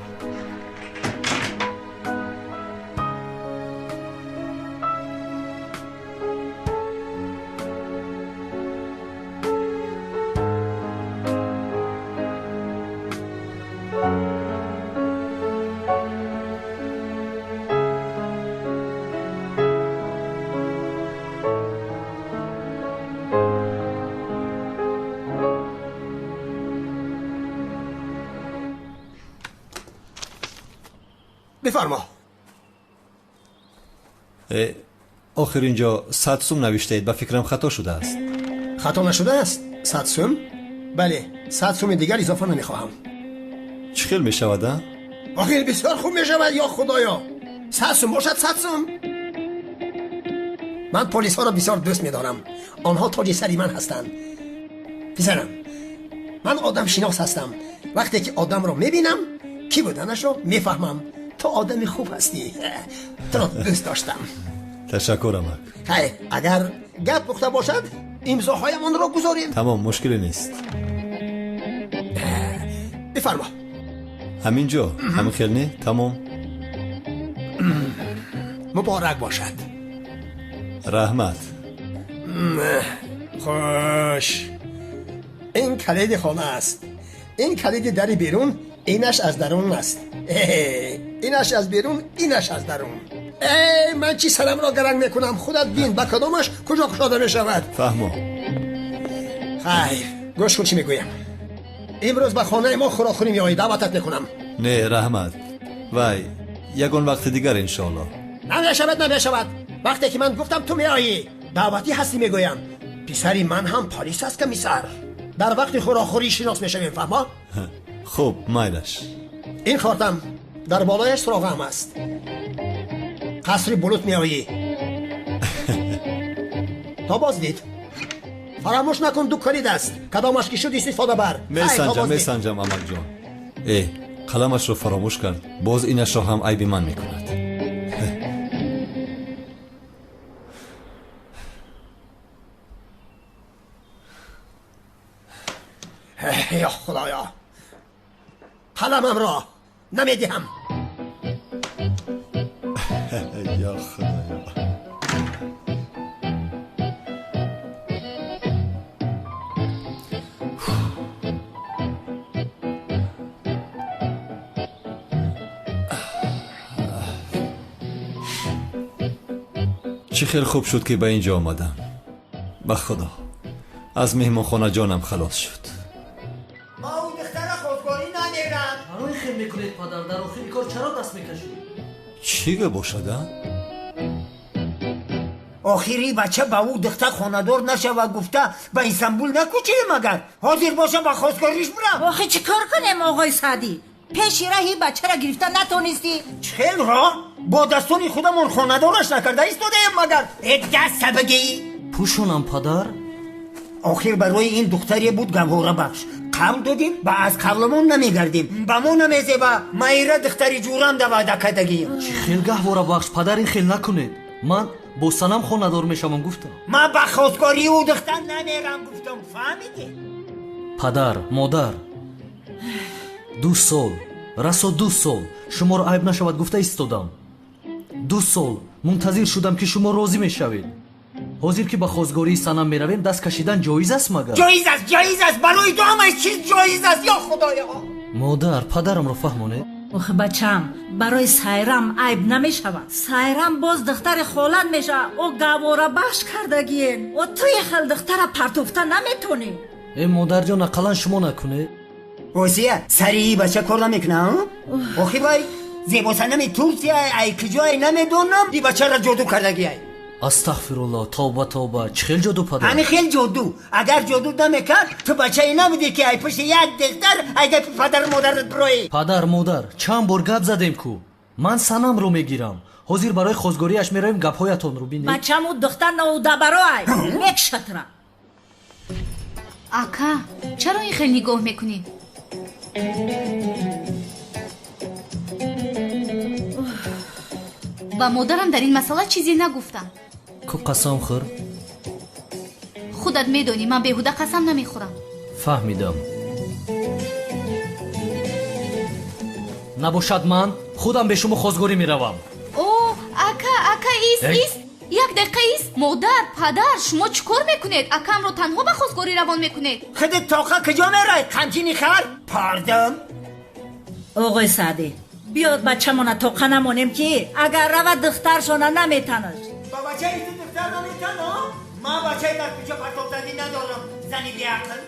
بفرما. آخر اینجا 100 سوم نوشته اید. به فکرم خطا شده است. خطا نشده است؟ 100 سوم؟ بله، 100 سوم دیگر اضافه نمیخواهم. چه خیل می شود؟ آخر بسیار خوب می شود یا خدایا. 100 سوم باشد 100 سوم. من پلیس ها را بسیار دوست می دارم. آنها تاج سری من هستند. پسرم، من آدم شناس هستم. وقتی که آدم را می بینم کی بودنش را می فهمم. تو آدم خوب هستی. تو را دوست داشتم. تشکرم. اگر گپ پخته باشد امضاهایمان را گذاریم. تمام، مشکلی نیست. بفرما. همینجا؟ همین خیل نه؟ تمام. مبارک باشد. رحمت. خوش. این کلید خانه است. این کلید در بیرون، اینش از درون است. اینش از بیرون، اینش از درون. من چی سرم را گرنگ میکنم. خودت بین با کدامش کجا کشاده میشود. فهمو. خیر، گوش کن چی میگویم. امروز به خانه ما خوراخوری میایی. دعوتت میکنم. نه رحمت، وای یگان وقت دیگر انشالله. نمیشود. وقتی که من گفتم تو میایی دعوتی هستی میگویم. پسری من هم پلیس است کمیسر. در وقت خوراخوری شناس میشویم. فهمه؟ خوب، مایلش. این خاتم در بالایش سراغ هم است. قصری بلوط میایی. تا بازدید. فراموش نکن دو کلید است. کدامش که شد استفاده بر. میسنجم امک جان. قلمش رو فراموش کرد. باز اینش را هم عیب من میکند. یا خدایا، قلمم را نمیدهم. یا خدایا. چه خیلی خوب شد که به اینجا آمدم. به خدا از مهمانخانه جانم خلاص شد. ما اون دختر خودکاری ندیدم. برای خیلی میکنید پدر، در آخر کار چرا دست میکشید؟ چی باشد؟ آخری بچه با او دختر خاندار نشه و گفته به استانبول نکوچه مگر حاضر باشه با خواستگاریش برم. آخه چی کار کنیم آقای سعدی؟ پیش رهی بچه را گرفته نتونستی؟ چخیل را با دستان خودمون خاندارش نکرده ایستاده مگر دست بگی؟ پوشونم پدر. آخر برای این دختری بود گواره بخش. قول دادیم با از قولمون نمیگردیم. با ما نمیزه و مایره دختری جورم ده وعده کردگیم. چی خیل گواره بخش پدر، این خیل نکنید. من با سنم خاندار میشم گفتم. من با خواستگاری او دختر نمیرم گفتم. فهمیدی؟ پدر، مادر، 2 سال رسا 2 سال شما رو عیب نشود گفته ایستادم. 2 سال منتظر شدم که شما راضی میشوید. حاضر که به خواستگاری سنم میرویم دست کشیدن جایز است مگر؟ جایز است. برای تو همه چیز جایز است یا خدایا. مادر، پدرم رو فهمونه. آخه بچم برای سایرم عیب نمیشود. سایرم باز دختر خالد میشه. او گواره بخش کردگین و توی خل دختر پرتوفته نمیتونی. ای مادر جان اقلا شما نکنه. واسیه سری بچه کار نمیکنه. آخی بای زیباسه نمیتونسی ای کجای نمیدونم دی بچه را جادو کردگی. استغفرالله، توبه چه خیل جادو پدر. همین خیل جادو. اگر جادو نمیکرد تو بچه ای نمیدی که ای پشت یک دختر ای پدر مادرت بروی. پدر مادر چند بار گپ زدیم کو. من سنم رو میگیرم. حاضر برای خواستگاریش میرویم گپهایتون رو بینید. بچم او دختر نو دبرای یک شطره. ака чаро ин хел нигоҳ мекунед? ба модарам дар ин масъала чизе нагуфтам. ку қасам хӯр? худат медонӣ ман беҳуда қасам намехӯрам. фаҳмидам. набошад ман худам бе шумо хозгорӣ меравам. о ака ист як дақиқа ист. модар падар шумо чӣ кор мекунед? акамро танҳо ба хозгорӣ равон мекунед? خودت тоқа کجا میرای قمچینی خر پاردم оғои саъдӣ биёд бачамона тоқа намонем ки агар рава духтаршона наметанад. با بچه ایتی دختر نمیتنم من بچه در پیچه پرتاب زدی ندارم زنی بیعقل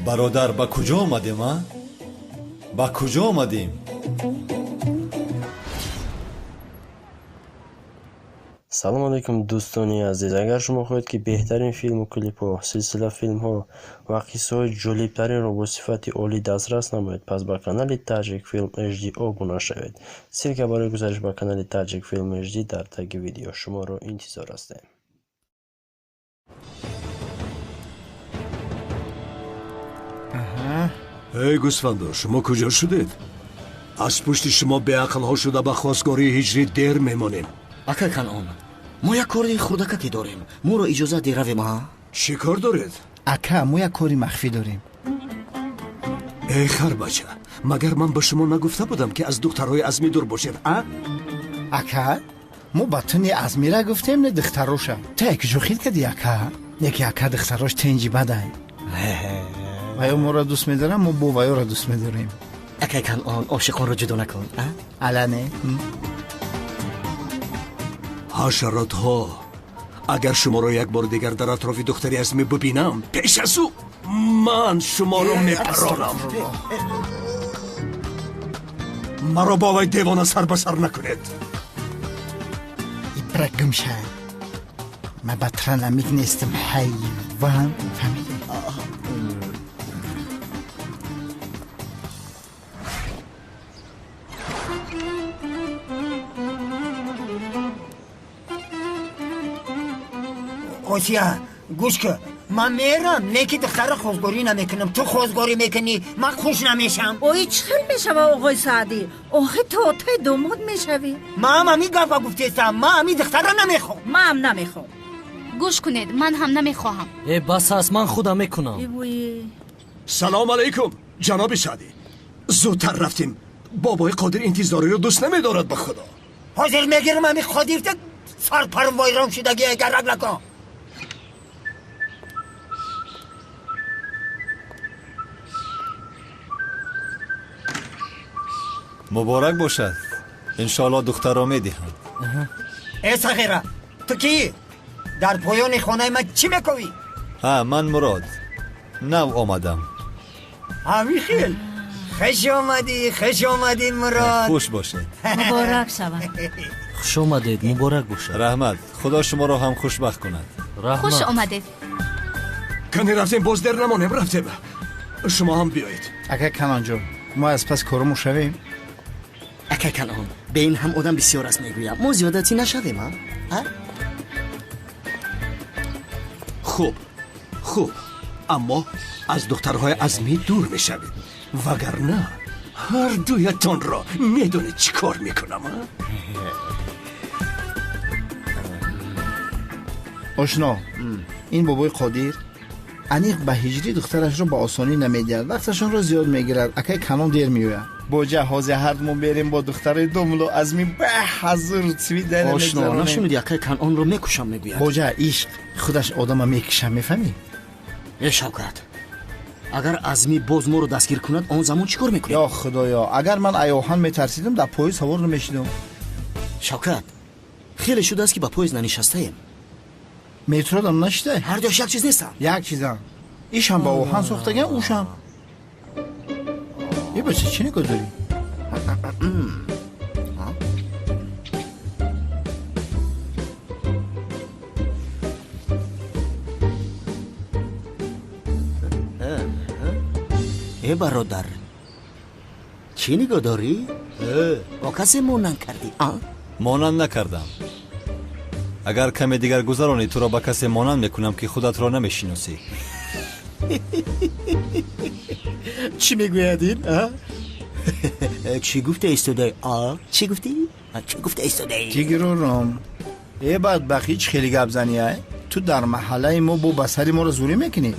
برادر با کجا آمدیم ها؟ با کجا آمدیم؟ салом алейкум дӯстони азиз. агар шумо хоҳед ки беҳтарин филму клипҳо, силсила филмҳо ва қиссаҳои ҷолибтаринро бо сифати олӣ дастрас намоед, пас ба канали Tajik Film HD обуна шавед. силка барои гузариш ба канали Tajik Film HD дар таги видео. шуморо интизор ҳастем. эй гӯсфандо, шумо куҷо шудед? аз пушти шумо беақлҳо шуда ба хостгории ҳиҷрӣ дер мемонем. ака Канъон, мо як кори хурдакаке дорем. моро иҷозат дед равем ҳа? чӣ кор доред? ака мо як кори махфӣ дорем. эй харбача, магар ман ба шумо нагуфта будам ки аз духтарҳои азмӣ дур бошед а? ака мо ба ту не азмира гуфтем не духтароша. ту яки жухил кади ака? яки ака духтарош тенҷи бадай. ваё моро дӯст медорам, мо бо ваёро дӯст медорем. ака Канъон, ошиқонро ҷудо накун а? алане ҳашаротҳо, агар шуморо як бор дигар дар атрофи духтари азмӣ бибинам, пеш аз ӯ ман шуморо мепаронам. маро бо вай девона сар ба сар накунед. ибра гумша ма батра намик нестам ҳайван. фаҳмидӣ? آسیا گوش که من میرم نه که دختر خوزگاری نمیکنم تو خوزگاری میکنی من خوش نمیشم اوی چخل میشوه آقای سعدی؟ آخه تو آتای دومود میشوی؟ من همی گفت گفتیستم من همی دختر نمیخوام من هم نمیخوام. گوش کنید من هم نمیخواهم. بس است من خودم میکنم. سلام علیکم جناب سعدی، زودتر رفتیم. بابای قادر انتظاری رو دوست نمیدارد به خدا. حاضر میگیرم همی قادر سر پر وایران شدگی اگر رگ لکن. مبارک باشد. انشاءالله دختر را میدهم. ای صغیره تو کی؟ در پایان خانه من چی میکنی؟ من مراد نو آمدم. همی خیل خوش آمدی مراد. خوش باشد. مبارک شود. خوش آمدید. مبارک باشد. رحمت. خدا شما را هم خوشبخت کند. رحمت. خوش آمدید. کنی رفتیم باز در نمانیم. رفتیم شما هم بیایید. اکا کنان جو ما از پس کارمو شویم. اکا کنان به این هم آدم بسیار است میگویم ما زیادتی نشویم ها؟ خوب اما از دخترهای عزمی دور میشوید وگرنه هر دویتان را میدونید چی کار میکنم. آشنا این بابای قادر انیق به هجری دخترش رو با آسانی نمیدید. وقتشون رو زیاد میگیرد. اکای کنان دیر میوید. با جهاز هر دومون بریم با دخترای دوملو عزمی به حضور سوی در آشنا نشونیدی اکای کنان رو میکشم میگوید. با جه عشق خودش آدم میکشم میفهمی؟ ای شوکت اگر عزمی باز ما رو دستگیر کند آن زمان چیکار میکنی؟ یا خدایا اگر من ایوهان میترسیدم در پای سوار نمیشیدم. شوکت خیلی شده است که با پایز ننشسته ایم. مترو دم نشته؟ هر دوش یک چیز نیستم. یک چیزم ایشم با اوهان ساختگن اوشم. یه بچه چی نگاه داری؟ ای برادر چی نگاه داری؟ با کسی مانند کردی؟ مانند نکردم. اگر کمی دیگر گذرانی تو را با کسی مانند میکنم که خودت را نمیشناسی. چی میگویدین؟ چی گفته ایستاده؟ چی گفتی؟ چی گفته ایستاده؟ جیگرورم ای بدبخت هیچ خیلی گپ زنی تو در محله ما با بسری ما رو زوری میکنی؟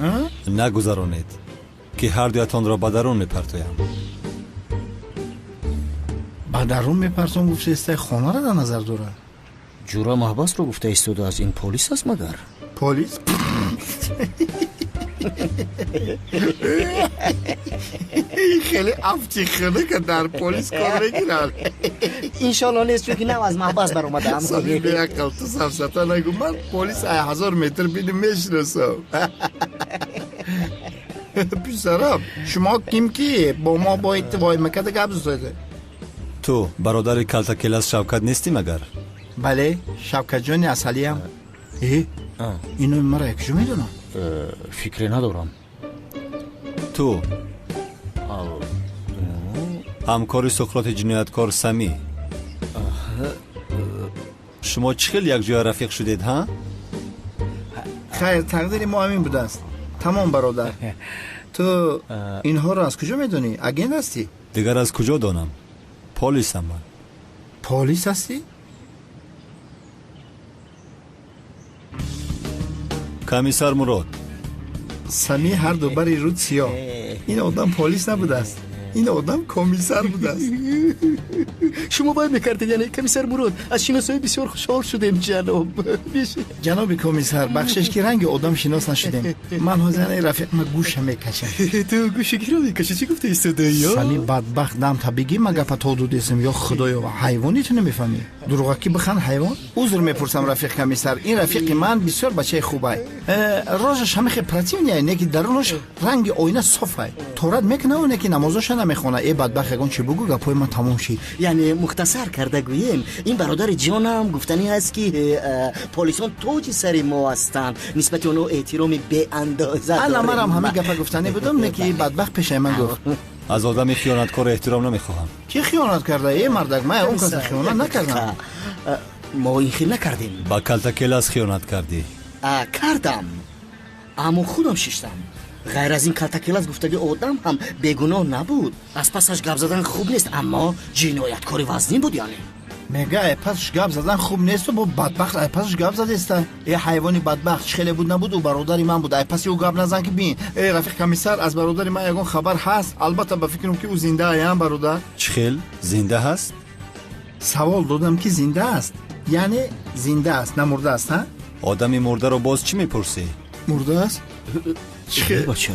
نگذارانید که هر دویتان را به درون میپرتویم. به درون میپرتون گفته ایسته خانه را در نظر داره. جورا محباس رو گفته ایستاده از این پلیس است مگر؟ پلیس؟ خیلی افتخاره که در پلیس کار بگیرن. انشالله نیست چون که نو از محباس بر اومده هم سالی به اقل تو سفسطه نگو من پلیس 1000 متر بینی میشنسم. پسرم شما کیم کی با ما با اتفاقی مکت گپ زده؟ تو برادر کلتکلس شوکت نیستی مگر؟ بله شوکت جان اصلی هم. اینو مرا یکشو میدونم. فکری ندارم. تو همکار سقراط جنایتکار سمی، شما چخیل یک جای رفیق شدید ها؟ خیر تقدیر ما همین بوده است. تمام برادر. تو اینها رو از کجا میدونی؟ اگند هستی؟ دیگر از کجا دانم؟ پلیسم من. پلیس هستی؟ کمیسر مراد. سمی هر دو بری رود سیاه. این آدم پلیس نبوده است، این آدم کمیسر بوده است. شما باید میکردید یعنی کمیسر مراد. از شناسایی بسیار خوشحال شدیم جناب. جناب کمیسر بخشش که رنگ آدم شناس نشدیم. من حاضرم رفیق ما گوش میکشم. تو گوش گیرو میکشی چی گفته ایستاده یا؟ سمی بدبخت دم تا بگی مگه پتا دو دیسم یا خدایا و حیوانی تو نمیفهمی. دروغکی بخن حیوان؟ عذر میپرسم رفیق کمیسر، این رفیق من بسیار بچه خوبه. راجش همه خیلی پراتیونیه، نه که درونش رنگ آینه صافه. تورات میکنه و نه که نمازش نمیخونه. ای بدبخت اگون چی بگو گپای من تمام شد. یعنی مختصر کرده گویم این برادر جانم گفتنی هست که پلیسان توجی سر ما هستن، نسبت اونو احترام به اندازه داریم. الان منم همه گپا گفتنی بودم نه که بدبخت پیش من گفت. از آدم خیانتکار احترام نمیخواهم. کی خیانت کرده؟ ای مردک من اون کس خیانت نکردم. ما این خیلی نکردیم. با کلتکلس خیانت کردی. کردم اما خودم ششتم. غیر از این کلتکلس گفتگی آدم هم بیگناه نبود. از پسش گپ زدن خوب نیست اما جنایتکاری وزنی بود. یعنی میگه ای پسش گپ زدن خوب نیست و با بدبخت ای پسش گپ زده است. ای حیوانی بدبخت خیلی بود نبود و برادری من بود. ای پسی او گپ نزن که بین. ای رفیق کمیسر از برادری من یگان خبر هست. البته به فکرم که او زنده ایام برادر. چخیل زنده هست؟ سوال دادم که زنده است. یعنی زنده است نه مرده است ها؟ آدمی مرده رو باز چی میپرسی؟ مرده است؟ چخیل بچه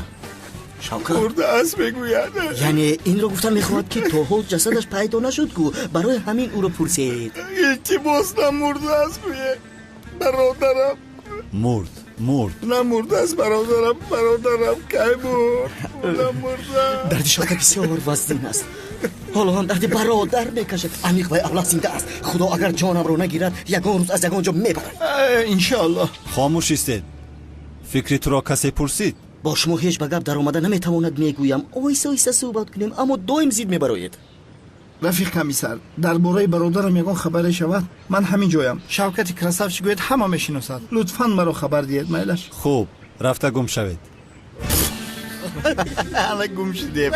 شوکت مرده است میگوید. یعنی این رو گفتم میخواد که تا حال جسدش پیدا نشد گو برای همین او رو پرسید. یکی باز مرده است گوید برادرم. مرد نه مرده است برادرم که مرد مرده. درد شوکت بسیار وزین است. حالا هم درد برادر میکشد. عمیق و اغلا زنده است. خدا اگر جانم رو نگیرد یگان روز از یگان جا میبرد انشالله. خاموش ایستید. فکری تو را کسی پرسید؟ با شما هیچ به گپ در آمده نمیتواند میگویم. آیسته آیسته صحبت کنیم اما دایم زید میبراید. رفیق کمیسر درباره برادرم یگان خبری شود من همین جایم. شوکت کرسافچ گوید همه میشناسد. لطفاً مرا خبر دهید میلش. خوب رفته گم شوید. الان گم شدیم.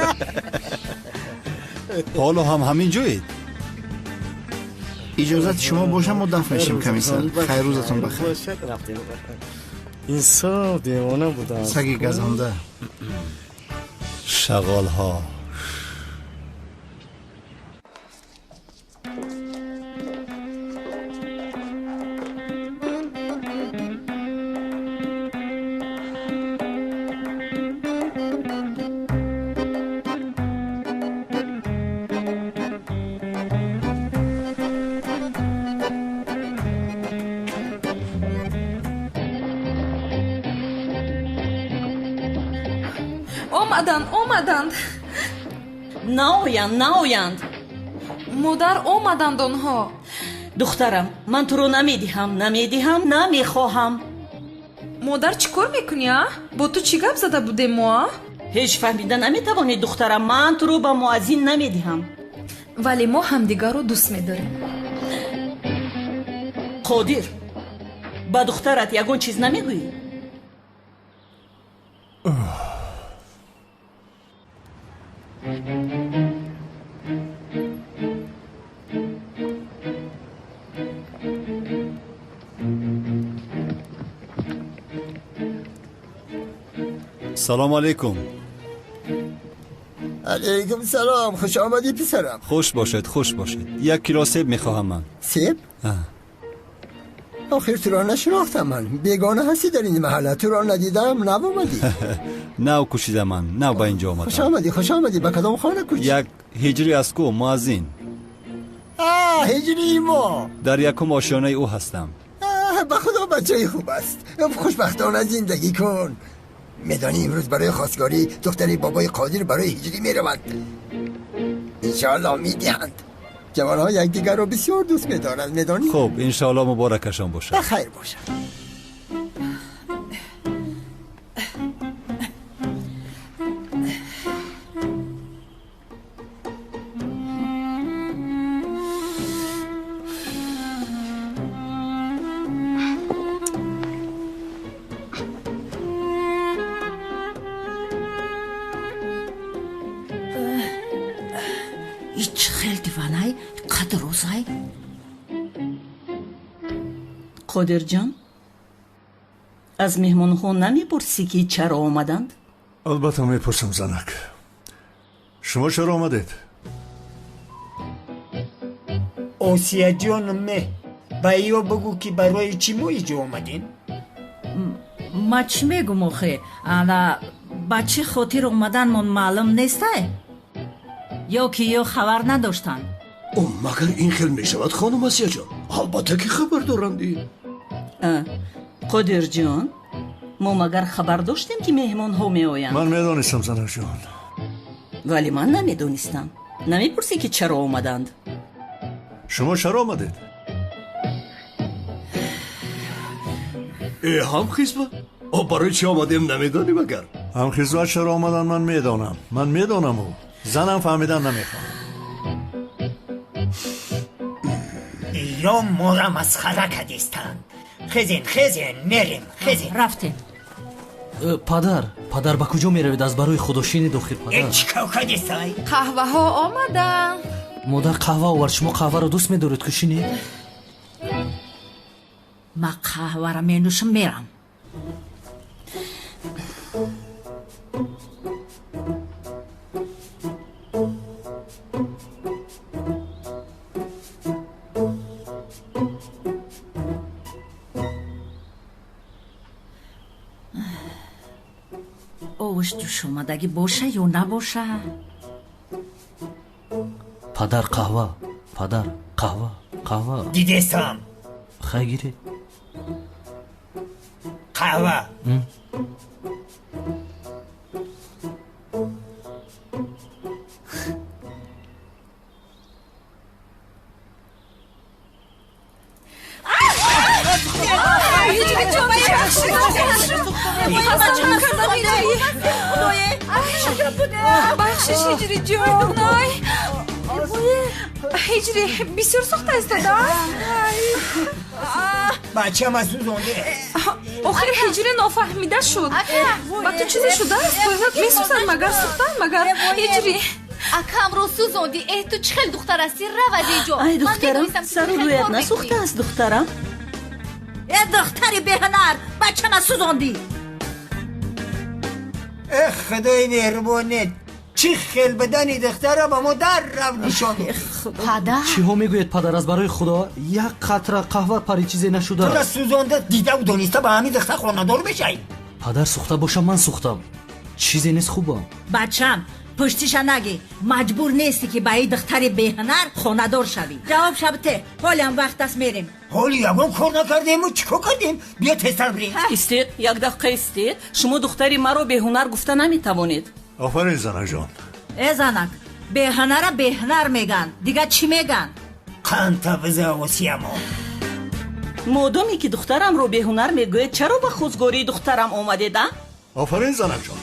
حالا هم همین جایید. اجازت شما باشه ما دفع میشیم کمیسر. خیر روزتون بخیر. انصاف دیوانه بوده. سگی گزنده. شغال ها. омаданд. наоянд. модар омаданд онҳо. духтарам ман туро намедиҳам намехоҳам. модар чӣ кор мекунӣ? бо ту чӣ гап зада будем мо? ҳеҷ фаҳмида наметавонӣ духтарам. ман туро ба муаззин намедиҳам. вале мо ҳамдигарро дӯст медорем. қодир ба духтарат ягон чиз намегӯӣ? سلام علیکم. علیکم سلام. خوش آمدی پسرم. خوش باشد خوش باشد. یک کیلو سیب میخواهم من. سیب؟ آخر تو را نشناختم من. بیگانه هستی در این محله. تو را ندیدم نوامدی. نو کشیده من. نو با اینجا آمدم. خوش آمدی. به کدام خانه کوچی؟ یک هجری از کو مؤذن. هجری ما. در یکم آشیانه او هستم. به خدا بچه خوب است. خوشبختانه زندگی کن. میدانی امروز برای خواستگاری دختری بابای قادر برای هجری میروند. انشاءالله میدهند. جوانها یکدیگر رو بسیار دوست میدارند. میدانی؟ خب انشاءالله مبارکشان باشه. بخیر باشه. هیچ خیلی دیوانه قدر روزای قادر جان از مهمون ها نمی پرسی که چرا آمدند؟ البته میپرسم زنک. شما چرا آمدید؟ آسیا جانم با ایو بگو که برای چی ما اینجا آمدین؟ ما چی میگم آخه؟ انا با چه خاطر آمدن من معلوم نیسته؟ یا که یا خبر نداشتن؟ مگر این خیلی میشود خانم آسیا جان؟ البته که خبر دارندی. قادر جان ما مگر خبر داشتیم که مهمان ها می آیند؟ من میدانستم زنک جان. ولی من نمیدونستم. نمیپرسی که چرا آمدند؟ شما چرا آمدید؟ هم خیزبه؟ برای چی آمدیم نمیدانی مگر؟ هم خیزبه چرا آمدن من میدانم. من میدانم او. زنم فهمیدن نمیخوام. یا ما را مسخره کردیستند. خزین میریم خزین. رفتیم. پدر به کجا میروید؟ از برای خودشینی داخل پدر. این چی کردیستای؟ قهوه ها آمدن. مادر قهوه آورد. شما قهوه رو دوست میدارید کشینی؟ ما قهوه را می نوشم میرم. اوش جوش اومدگی باشه یا نباشه؟ پدر قهوه دیدستم. خیلی قهوه. بخشش هجری جانای هجری بسیار سخت است بچه هم از او زنده. آخر هجری نافهمیده شد. با تو چیزی شده است؟ میسوزد مگر سختن مگر هجری اکم رو سوزوندی. تو چه خیلی دختر هستی رو از اینجا. ای دخترم سر و رویت نسوخته است دخترم. ای دختری بهنر بچه نسوزاندی. خدای مهربانت چی خیل بدنی دختره با ما در رو نشانی. پدر چی ها میگوید پدر؟ از برای خدا یک قطره قهوه پری چیزی نشده. تو را سوزانده دیده و دانسته به همین دختر خواندار بشی. پدر سوخته باشم من سوختم. چیزی نیست خوبه. بچم پشتیش نگی. مجبور نیستی که با این دختر بهنر خواندار شوی. جواب شبته. حالی هم وقت است میریم. حالی یکم کار نکردیم و چیکار کردیم؟ بیا تستر بریم. استید یک دقیقه استید. شما دختری مرا بهنر گفته نمیتوانید. آفرین زنک جان. ای زنک بهنر بهنر میگن دیگه چی میگن؟ قنطه بزه وسیما. مادامی که دخترم رو بهنر میگوید چرا به خواستگاری دخترم آمدید؟ آفرین زنک جان.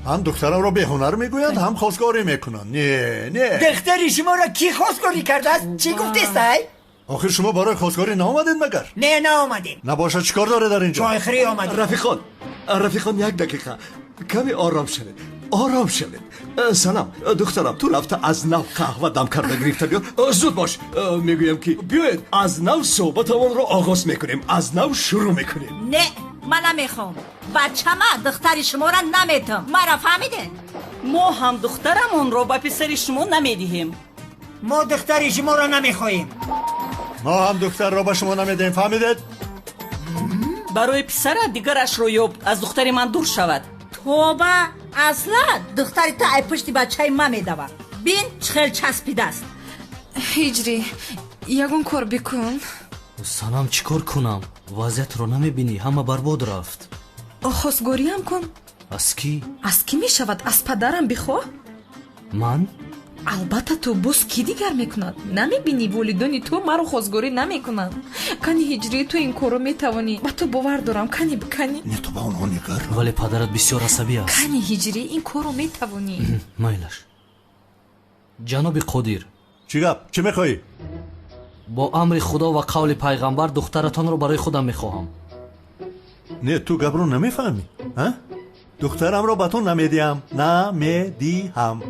هم دخترم را به هنر میگویند هم خواستگاری میکنند. نه دختری شما را کی خواستگاری کرده است؟ چی گفتیستی؟ آخر شما برای خواستگاری نامدین مگر؟ نه آمدیم. نباشه چیکار داره در اینجا؟ چایخری آمدیم. رفیقان یک دقیقه کمی آرام شوید. سلام دخترم، تو رفته از نو قهوه دم کرده گرفته بیا. زود باش. میگویم که بیاید از نو صحبتمون رو آغاز میکنیم. از نو شروع میکنیم. نه من نمیخوام. بچه ما دختر شما را نمیتم. مرا فهمیدین؟ ما هم دخترمون رو به پسر شما نمیدهیم. ما دختر شما را نمیخواهیم. ما هم دختر را به شما نمیدیم. فهمیدید؟ برای پسر دیگرش رو یاب از دختر من دور شود. توبه، اصلا دختری تا ای پشتی بچه ما میدوه. بین چخل چسبیده است. هجری یگون کار بکن. سانام چیکار کنم؟ وضعیت رو نمیبینی؟ همه برباد رفت. خواستگاری هم کن. از کی؟ از کی می شود؟ از پدرم بخواه. من؟ البته تو بس کی دیگر میکند؟ نمیبینی والدین تو مرا خواستگاری نمیکنند؟ کنی هجری تو این کارو میتوانی؟ با تو باور دارم. کنی بکنی؟ نه تو با اونها نگر. ولی پدرت بسیار عصبی است. کنی هجری این کارو میتوانی؟ مایلش. جناب قدیر، چی گپ؟ چی میخوایی؟ با امر خدا و قول پیغمبر دخترتان رو برای خودم میخواهم. نه تو گپ رو نمیفهمی؟ دخترم رو به تو نمیدیم. نمیدیم.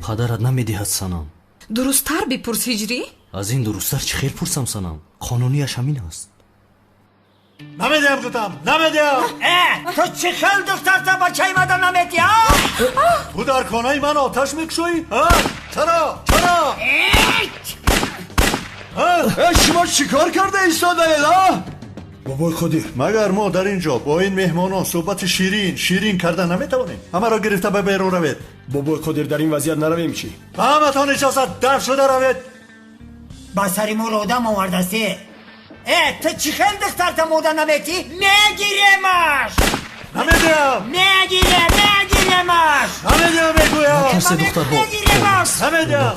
پدرت نمیدهد سنم. درستتر بپرس هجری. از این درستتر چه خیر پرسم سنم؟ قانونیش همین است. نمیدیم گفتم. نمیدیم. تو چه خیل دختر تا بچه مدر نمیدی؟ تو در خانه من آتش میکشوی؟ چرا؟ شما چیکار کرده ایستاده ایلا؟ بابای قدیر، مگر ما در اینجا با این مهمانان صحبت شیرین کردن نمیتوانیم؟ همه را گرفته به بیرون روید. بابای قدیر در این وضعیت نرویم چی؟ همه تان اجازت در شده روید. با سری ما رو آدم آوردسته. تو چی خیل دختر تا مادر نمیدی؟ نگیریمش. نگیریمش. نمیدیم.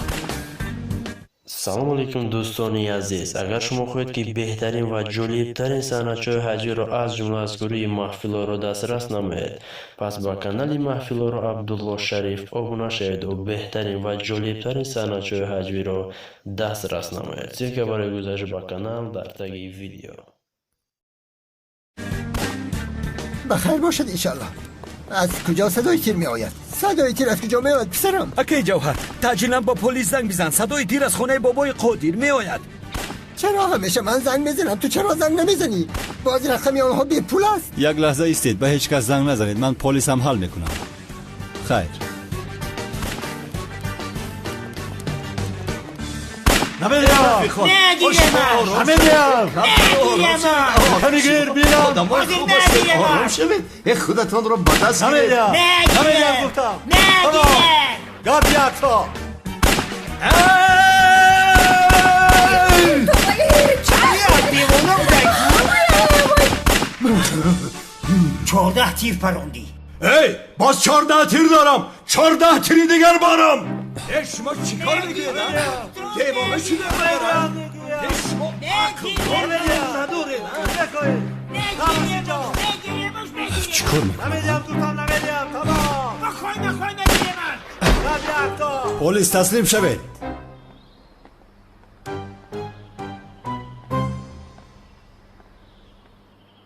سلام علیکم دوستان عزیز. اگر شما خواهید که بهترین و جالبترین صحنه‌های حجوی را از جمله از گروه محفل را دسترس نمایید، پس با کانال محفل را عبدالله شریف آبونه شوید و بهترین و جالبترین صحنه‌های حجوی را دسترس نمایید. سیرکه برای گذشت با کانال در تگ ویدیو. بخیر باشد انشالله. از کجا صدای تیر می آید؟ صدای تیر از کجا می آید پسرم؟ اکی جوهر تعجیلا با پلیس زنگ بزن. صدای تیر از خانه بابای قدیر می آید. چرا همیشه من زنگ میزنم تو چرا زنگ نمیزنی؟ بازی رقمی آنها بی پول است. یک لحظه ایستید، به هیچ کس زنگ نزنید. من پلیس هم حل میکنم. خیر. نمیدیم. خودتان رو با دست گیرید. نمیدیم گفتم. گپ یک تا. 14 تیر پروندی. باز 14 تیر دارم. 14 تیری دیگر بارم. شما چی کار میگید؟ دیوانه شده شما چیکار میکنم؟ پلیس تسلیم شوید.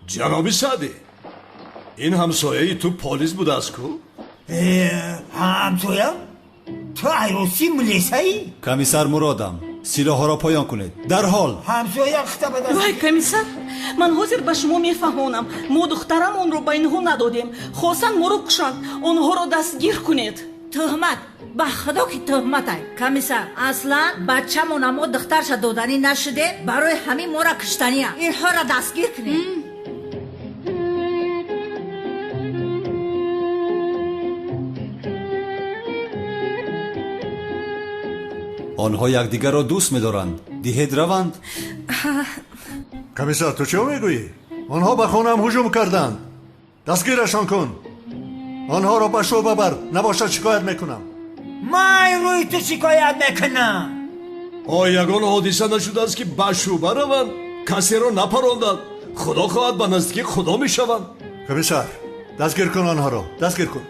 جناب سعدی، این همسایه تو پلیس بود از کو؟ همسایه؟ تو عروسی ملیسایی؟ کمیسر مرادم، سلاح ها را پایان کنید در حال. همسایه اخته به دست. وای کمیسر، من حاضر به شما میفهمونم ما دخترمون رو به اینها ندادیم. خواستن ما رو کشند. اونها رو دستگیر کنید. تهمت به خدا که تهمت ای کمیسر. اصلا بچه مون ما دخترش دادنی نشده، برای همین ما را کشتنی هم. اینها را دستگیر کنید. آنها یکدیگر را دوست می‌دارند. دهید روند. کمیسر تو چه میگویی؟ آنها به خانم هجوم کردند. دستگیرشان کن. آنها را به شعبه بر، نباشد شکایت میکنم. من روی تو شکایت میکنم. یگان حادثه نشده است که به شعبه روند، کسی را نپراندند. خدا خواهد به نزدیک خدا میشوند. کمیسر دستگیر کن آنها را. دستگیر کن.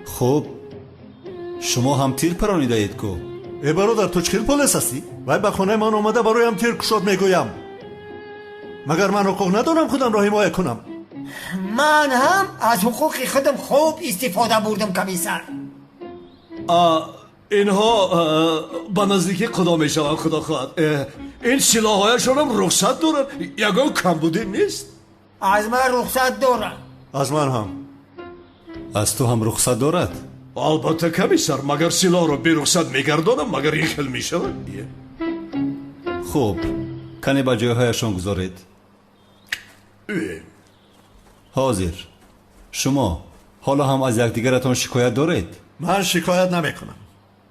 خب شما هم تیر پرانیده اید کو؟ ای برادر تو چخیل پلیس هستی؟ وای به خانه من آمده برایم تیر کشاد میگویم. مگر من حقوق ندارم خودم را حمایت کنم؟ من هم از حقوق خودم خوب استفاده بردم کمیسر. اینها به نزدیک خدا میشوند. خدا خواهد این سلاحهایشان هم رخصت دارن. یگان کمبودی نیست. از من رخصت دارم. از من هم. از تو هم رخصت دارد؟ البته کمیسر، مگر سلاح رو بی رخصت میگردانم؟ مگر این خیل میشود؟ خوب، کنی با جایهایشان گذارید. حاضر، شما حالا هم از یکدیگرتان شکایت دارید؟ من شکایت نمیکنم،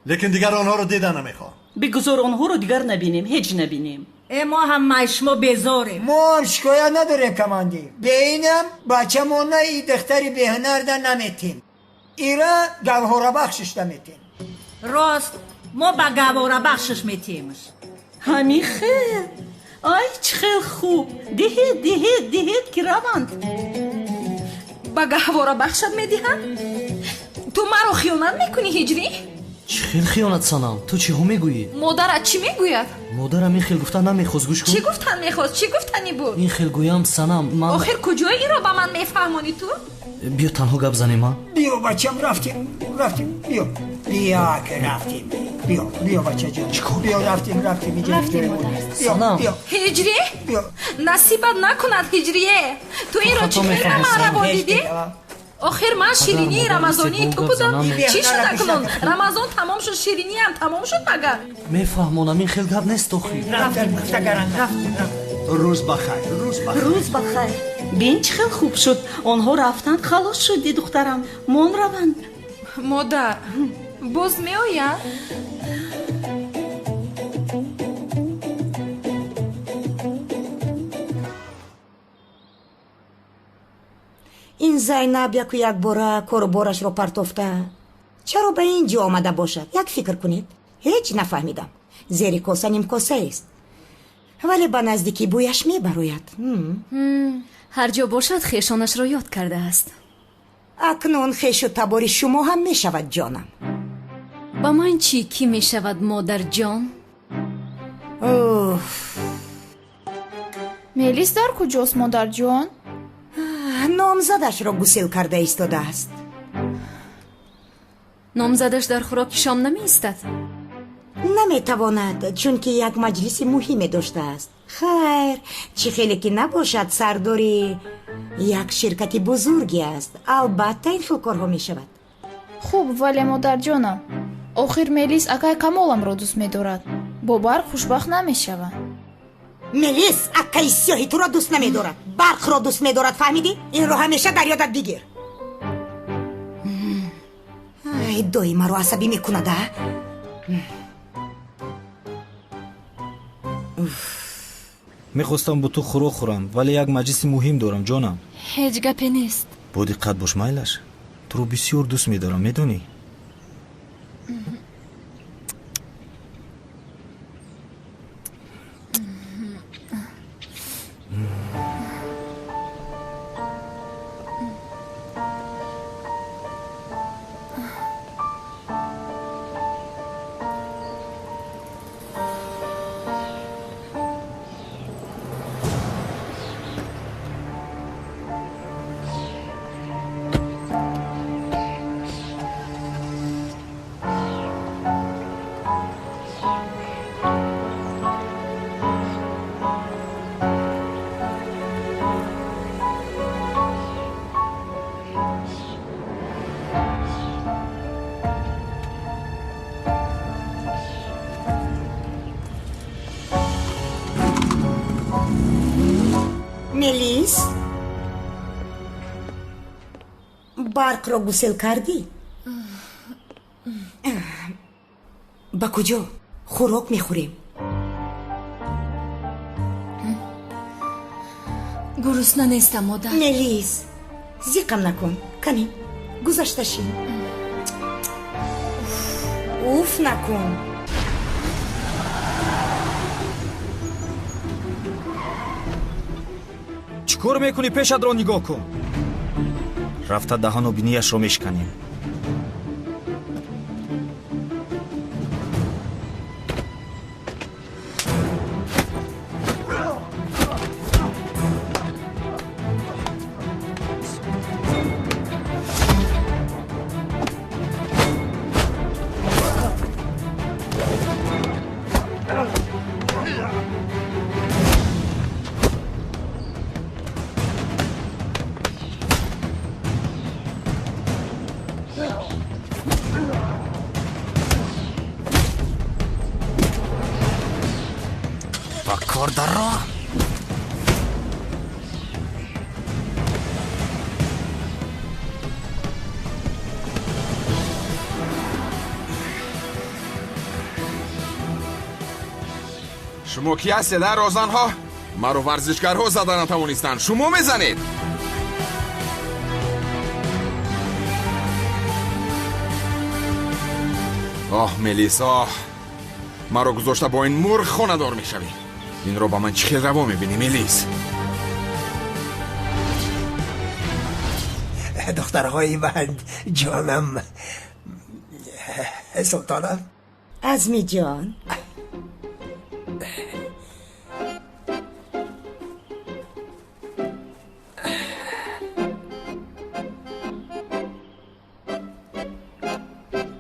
لیکن دیگر آنها رو دیدن نمیخوام. بگذار آنها رو دیگر نبینیم، هیچ نبینیم. ما هم شما بیزاریم. ما هم شکایت نداریم کماندیر. به اینم بچه مونه ای دختری به هنر در نمیتیم. ایرا گوهر بخشش نمیتیم. راست ما با گوهر بخشش میتیم. همین خیر. آی چه خیلی خوب. دهید که روند. با گوهر بخشت میدیهم؟ تو مرا خیانت میکنی هجری؟ چی خیل خیانت سنم؟ تو چی هم میگویی؟ مادرت چی میگوید؟ مادرم این خیل گفتن نمیخواست، گوش کن. چی گفتن میخواست؟ چی گفتنی بود؟ این خیل گویم سنم من آخر کجای این را با من میفهمانی تو؟ بیا تنها گپ زنیم ها. بیا بچم رفتیم بیا که رفتیم. بیا بچه جان. بیا رفتیم سنم هجری؟ نصیبت نکند هجریه. تو این را چی خیلی من را دیدی؟ آخر من شیرینی رمضانی تو بودم. چی شد اکنون؟ رمضان تمام شد، شیرینی هم تمام شد مگر؟ میفهمونم این خیل گپ نیست آخی. رفتیم. روز بخیر. روز بخیر. بین چه خیلی خوب شد. آنها رفتن خلاص شدی دخترم. من روند. مادر باز می آید؟ این زینب یک باره کار بارش رو پرتافته. چرا به اینجا آمده باشد؟ یک فکر کنید. هیچ نفهمیدم. زیر کاسه نیم کاسه است، ولی به نزدیکی بویش می براید. هر جا باشد خیشانش را یاد کرده است. اکنون خیش و تباری شما هم می شود جانم. با من چی کی می شود مادر جان؟ ملیس در کجاست مادر جان؟ نامزدش را گسیل کرده ایستاده است. نامزدش در خوراک شام نمی ایستد؟ نمی تواند، چون که یک مجلس مهمی داشته است. خیر، چی خیلی که نباشد سرداری یک شرکتی بزرگی است. البته این خیل کارها می شود. خوب، ولی مادر جانم آخر ملیس اکای کمالم را دوست می دارد. با برق خوشبخت نمی شود. ملیس اکای سیاهی تو را دوست نمی دارد، برق را دوست می دارد. فهمیدی؟ این را همیشه در یادت بگیر. دایی مرا عصبی می کند. میخواستم با تو خوراک خورم، ولی یک مجلس مهم دارم جانم. هیچ گپی نیست. با دقت باش مایلش. تو رو بسیار دوست میدارم، میدونی؟ ملیس برق را گسیل کردی؟ با کجا؟ خوراک میخوریم. گرسنه نیستم مادر. ملیس زیقم نکن، کنی گذشته شی. اوف نکن. چیکار میکنی؟ پیشت را نگاه کن. رفته دهان و بینیش رو میشکنیم. کار در راه. شما کی هستید روزنها؟ مرا ورزشکارها زدن نتوانستند، شما میزنید. آه ملیسا، مرا گذاشته با این مرغ خانه دار میشوی. این رو با من چه روا میبینی ملیس؟ دخترهای من، جانم، سلطانم. عزمی جان،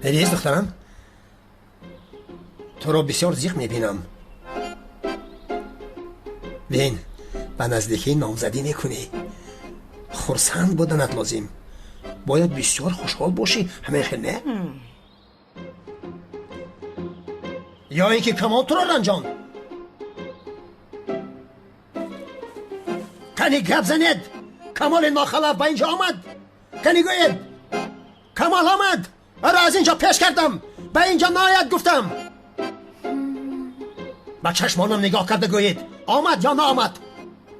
ملیس دخترم، تو رو بسیار زیق میبینم. بین، به نزدیکی نامزدی میکنی. خرسند بودنت لازم. باید بسیار خوشحال باشی، همه خیلی نه؟ یا اینکه کمال تو را رنجان. کنی گپ زنید. کمال ناخلف به اینجا آمد. کنی گوید کمال آمد، را از اینجا پیش کردم، به اینجا ناید گفتم. با چشمانم نگاه کرده گوید آمد یا نه آمد؟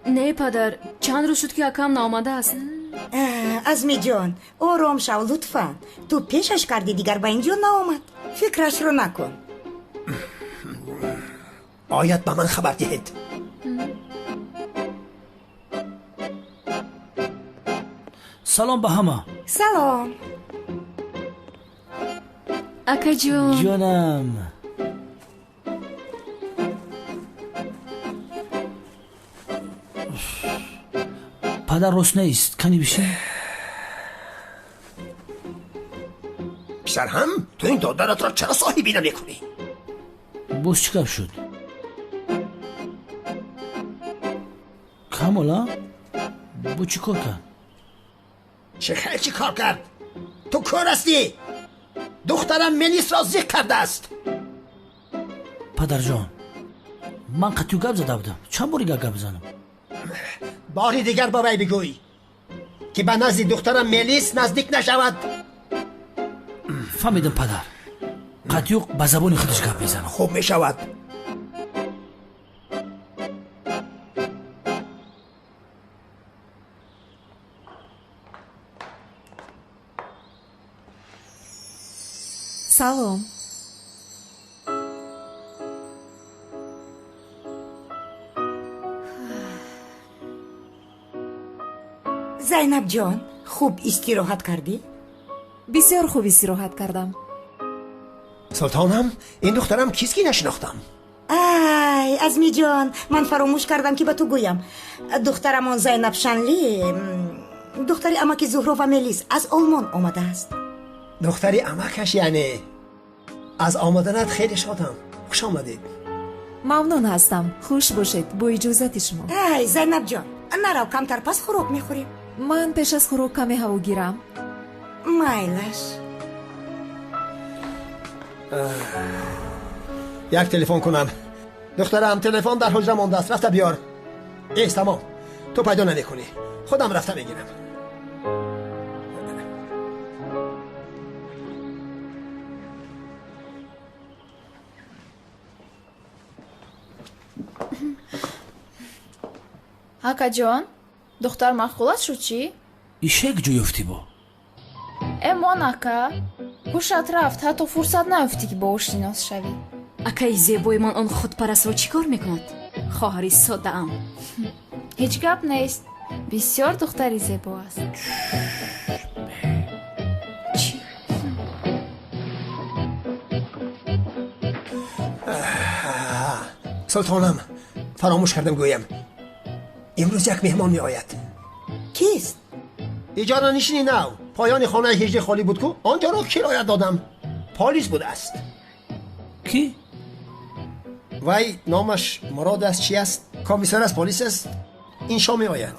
نه پدر، چند روز شد که اکم نامده است. عزمی جان، آرام شو لطفا. تو پیشش کردی دیگر به اینجا نآمد. فکرش رو نکن. آید به من خبر دهید. سلام به همه. سلام اکا جون. جانم. پدر راست نیست، کنی بشین. پسر هم تو این دادرت را چرا صاحبی نمیکنی؟ باز چی کار شد؟ کاملا؟ با چی کار کرد؟ چه خیلی چی کار کرد؟ تو کار هستی؟ دخترم ملیس را زیق کرده است. پدر جان، من قطعی گپ زده بودم. چند باری گپ بزنم؟ باری دیگر با وی بگوی که به نزد دخترم ملیس نزدیک نشود. فهمیدم پدر. قطعی به زبان خودش گپ بزنم. خوب می شود. سلام. زینب جان، خوب استراحت کردی؟ بسیار خوب استراحت کردم. سلطانم، این دخترم کیست که نشناختم؟ ای عزمی جان، من فراموش کردم که به تو گویم. دخترمان زینب شنلی، دختری امک زهرا و ملیس از آلمان آمده است. دختری امکش یعنی؟ از آمدنت خیلی شادم. خوش آمدید. ممنون هستم. خوش باشید. با اجازت شما. ای زینب جان، نرو، کمتر پس خوراک میخوریم. من پیش از خوراک کمی هوا گیرم. مایلش. یک تلفن کنم. دخترم تلفن در حجره مانده است، رفته بیار. ایست تمام. تو پیدا نمیکنی، خودم رفته بگیرم. ака ҷон, духтар махғулат шуд чӣ? ишек ҷо ёфтӣ бо? эмон ака, ҳушат рафт, ҳатто фурсат наёфтӣ ки бо ӯ шинос шавӣ. акаи зебои ман он худпарастро чӣ кор мекунад? хоҳари соддаам. ҳеҷ гап нест, бисёр духтари зебо аст. سلطانم، فراموش کردم گویم امروز یک مهمان می آید. کیست؟ اجاره نشینی نو. پایان خانه هجری خالی بود که آنجا را کرایه دادم. پالیس بود است. کی؟ وی نامش مراد است. چی است؟ کمیسر از پلیس است. این شام می آید.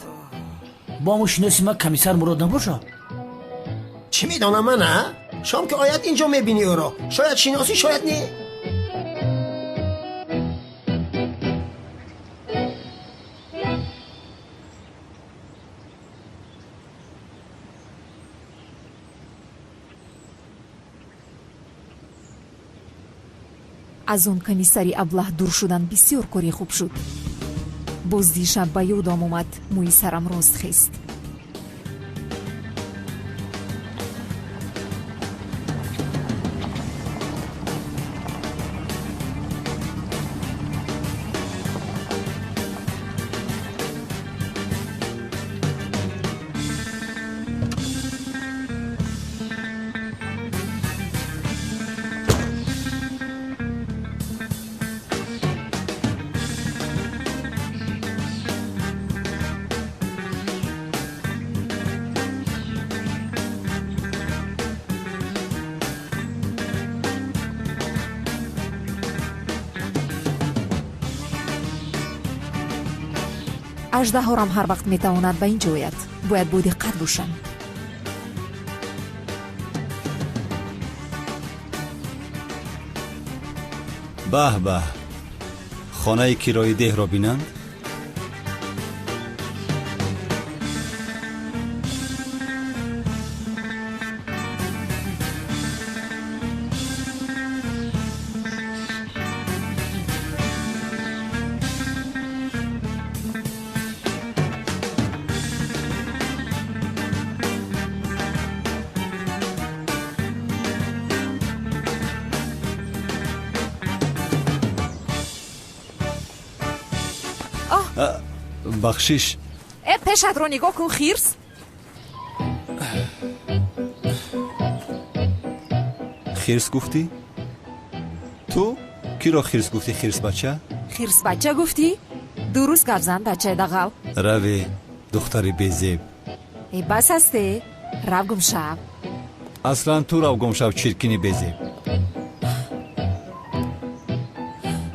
با ما شناسی ما کمیسر مراد نباشه؟ چی می دانم من نه؟ شام که آید اینجا می بینی او را. شاید شناسی، شاید نه. аз он канисари аблаҳ дур шудан бисёр кори хуб шуд. боз дишаб ба ёдам омад мӯи сарам рост хест. аждаҳорам ҳар вақт метавонад ба ин ҷо ояд. бояд бодиққат бошам. баҳ баҳ, хонаи кирои деҳро бинанд. бахшиш. пешатро нигоҳ кун хирс. хирс гуфтӣ? ту киро хирс гуфтӣ? хирсбача? хирсбача гуфтӣ? дуруст гап зан бачаи дағал. раве духтари безеб. бас асте, рав гумшав. аслан ту рав гумшав, чиркини безеб.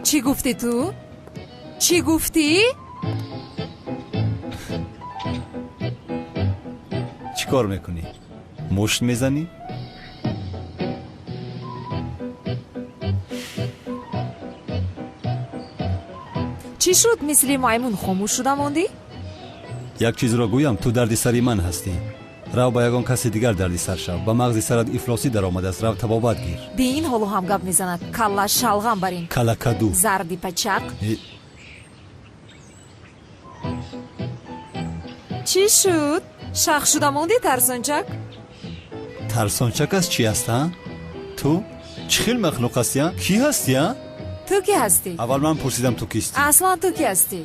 чӣ гуфтӣ ту? чӣ гуфтӣ? чӣ кор мекунӣ? мушт мезанӣ? чӣ шуд мисли маймун хомӯш шуда мондӣ? як чизро гӯям, ту дарди сари ман ҳастӣ. рав ба ягон каси дигар дарди сар шав. ба мағзи сарат ифлосӣ даромадааст. рав табобат гир. би ин ҳоло ҳам гап мезанад. калла шалғам барин. калакаду. зарди пачақ. чӣ шуд? шах шуда монди тарсончак? тарсончак аст чӣ аст? ту чӣ хел махлуқ ҳастӣ? кӣ ҳастӣ? ту кӣ ҳастӣ? аввал ман пурсидам ту кистӣ? аслан ту кӣ ҳастӣ?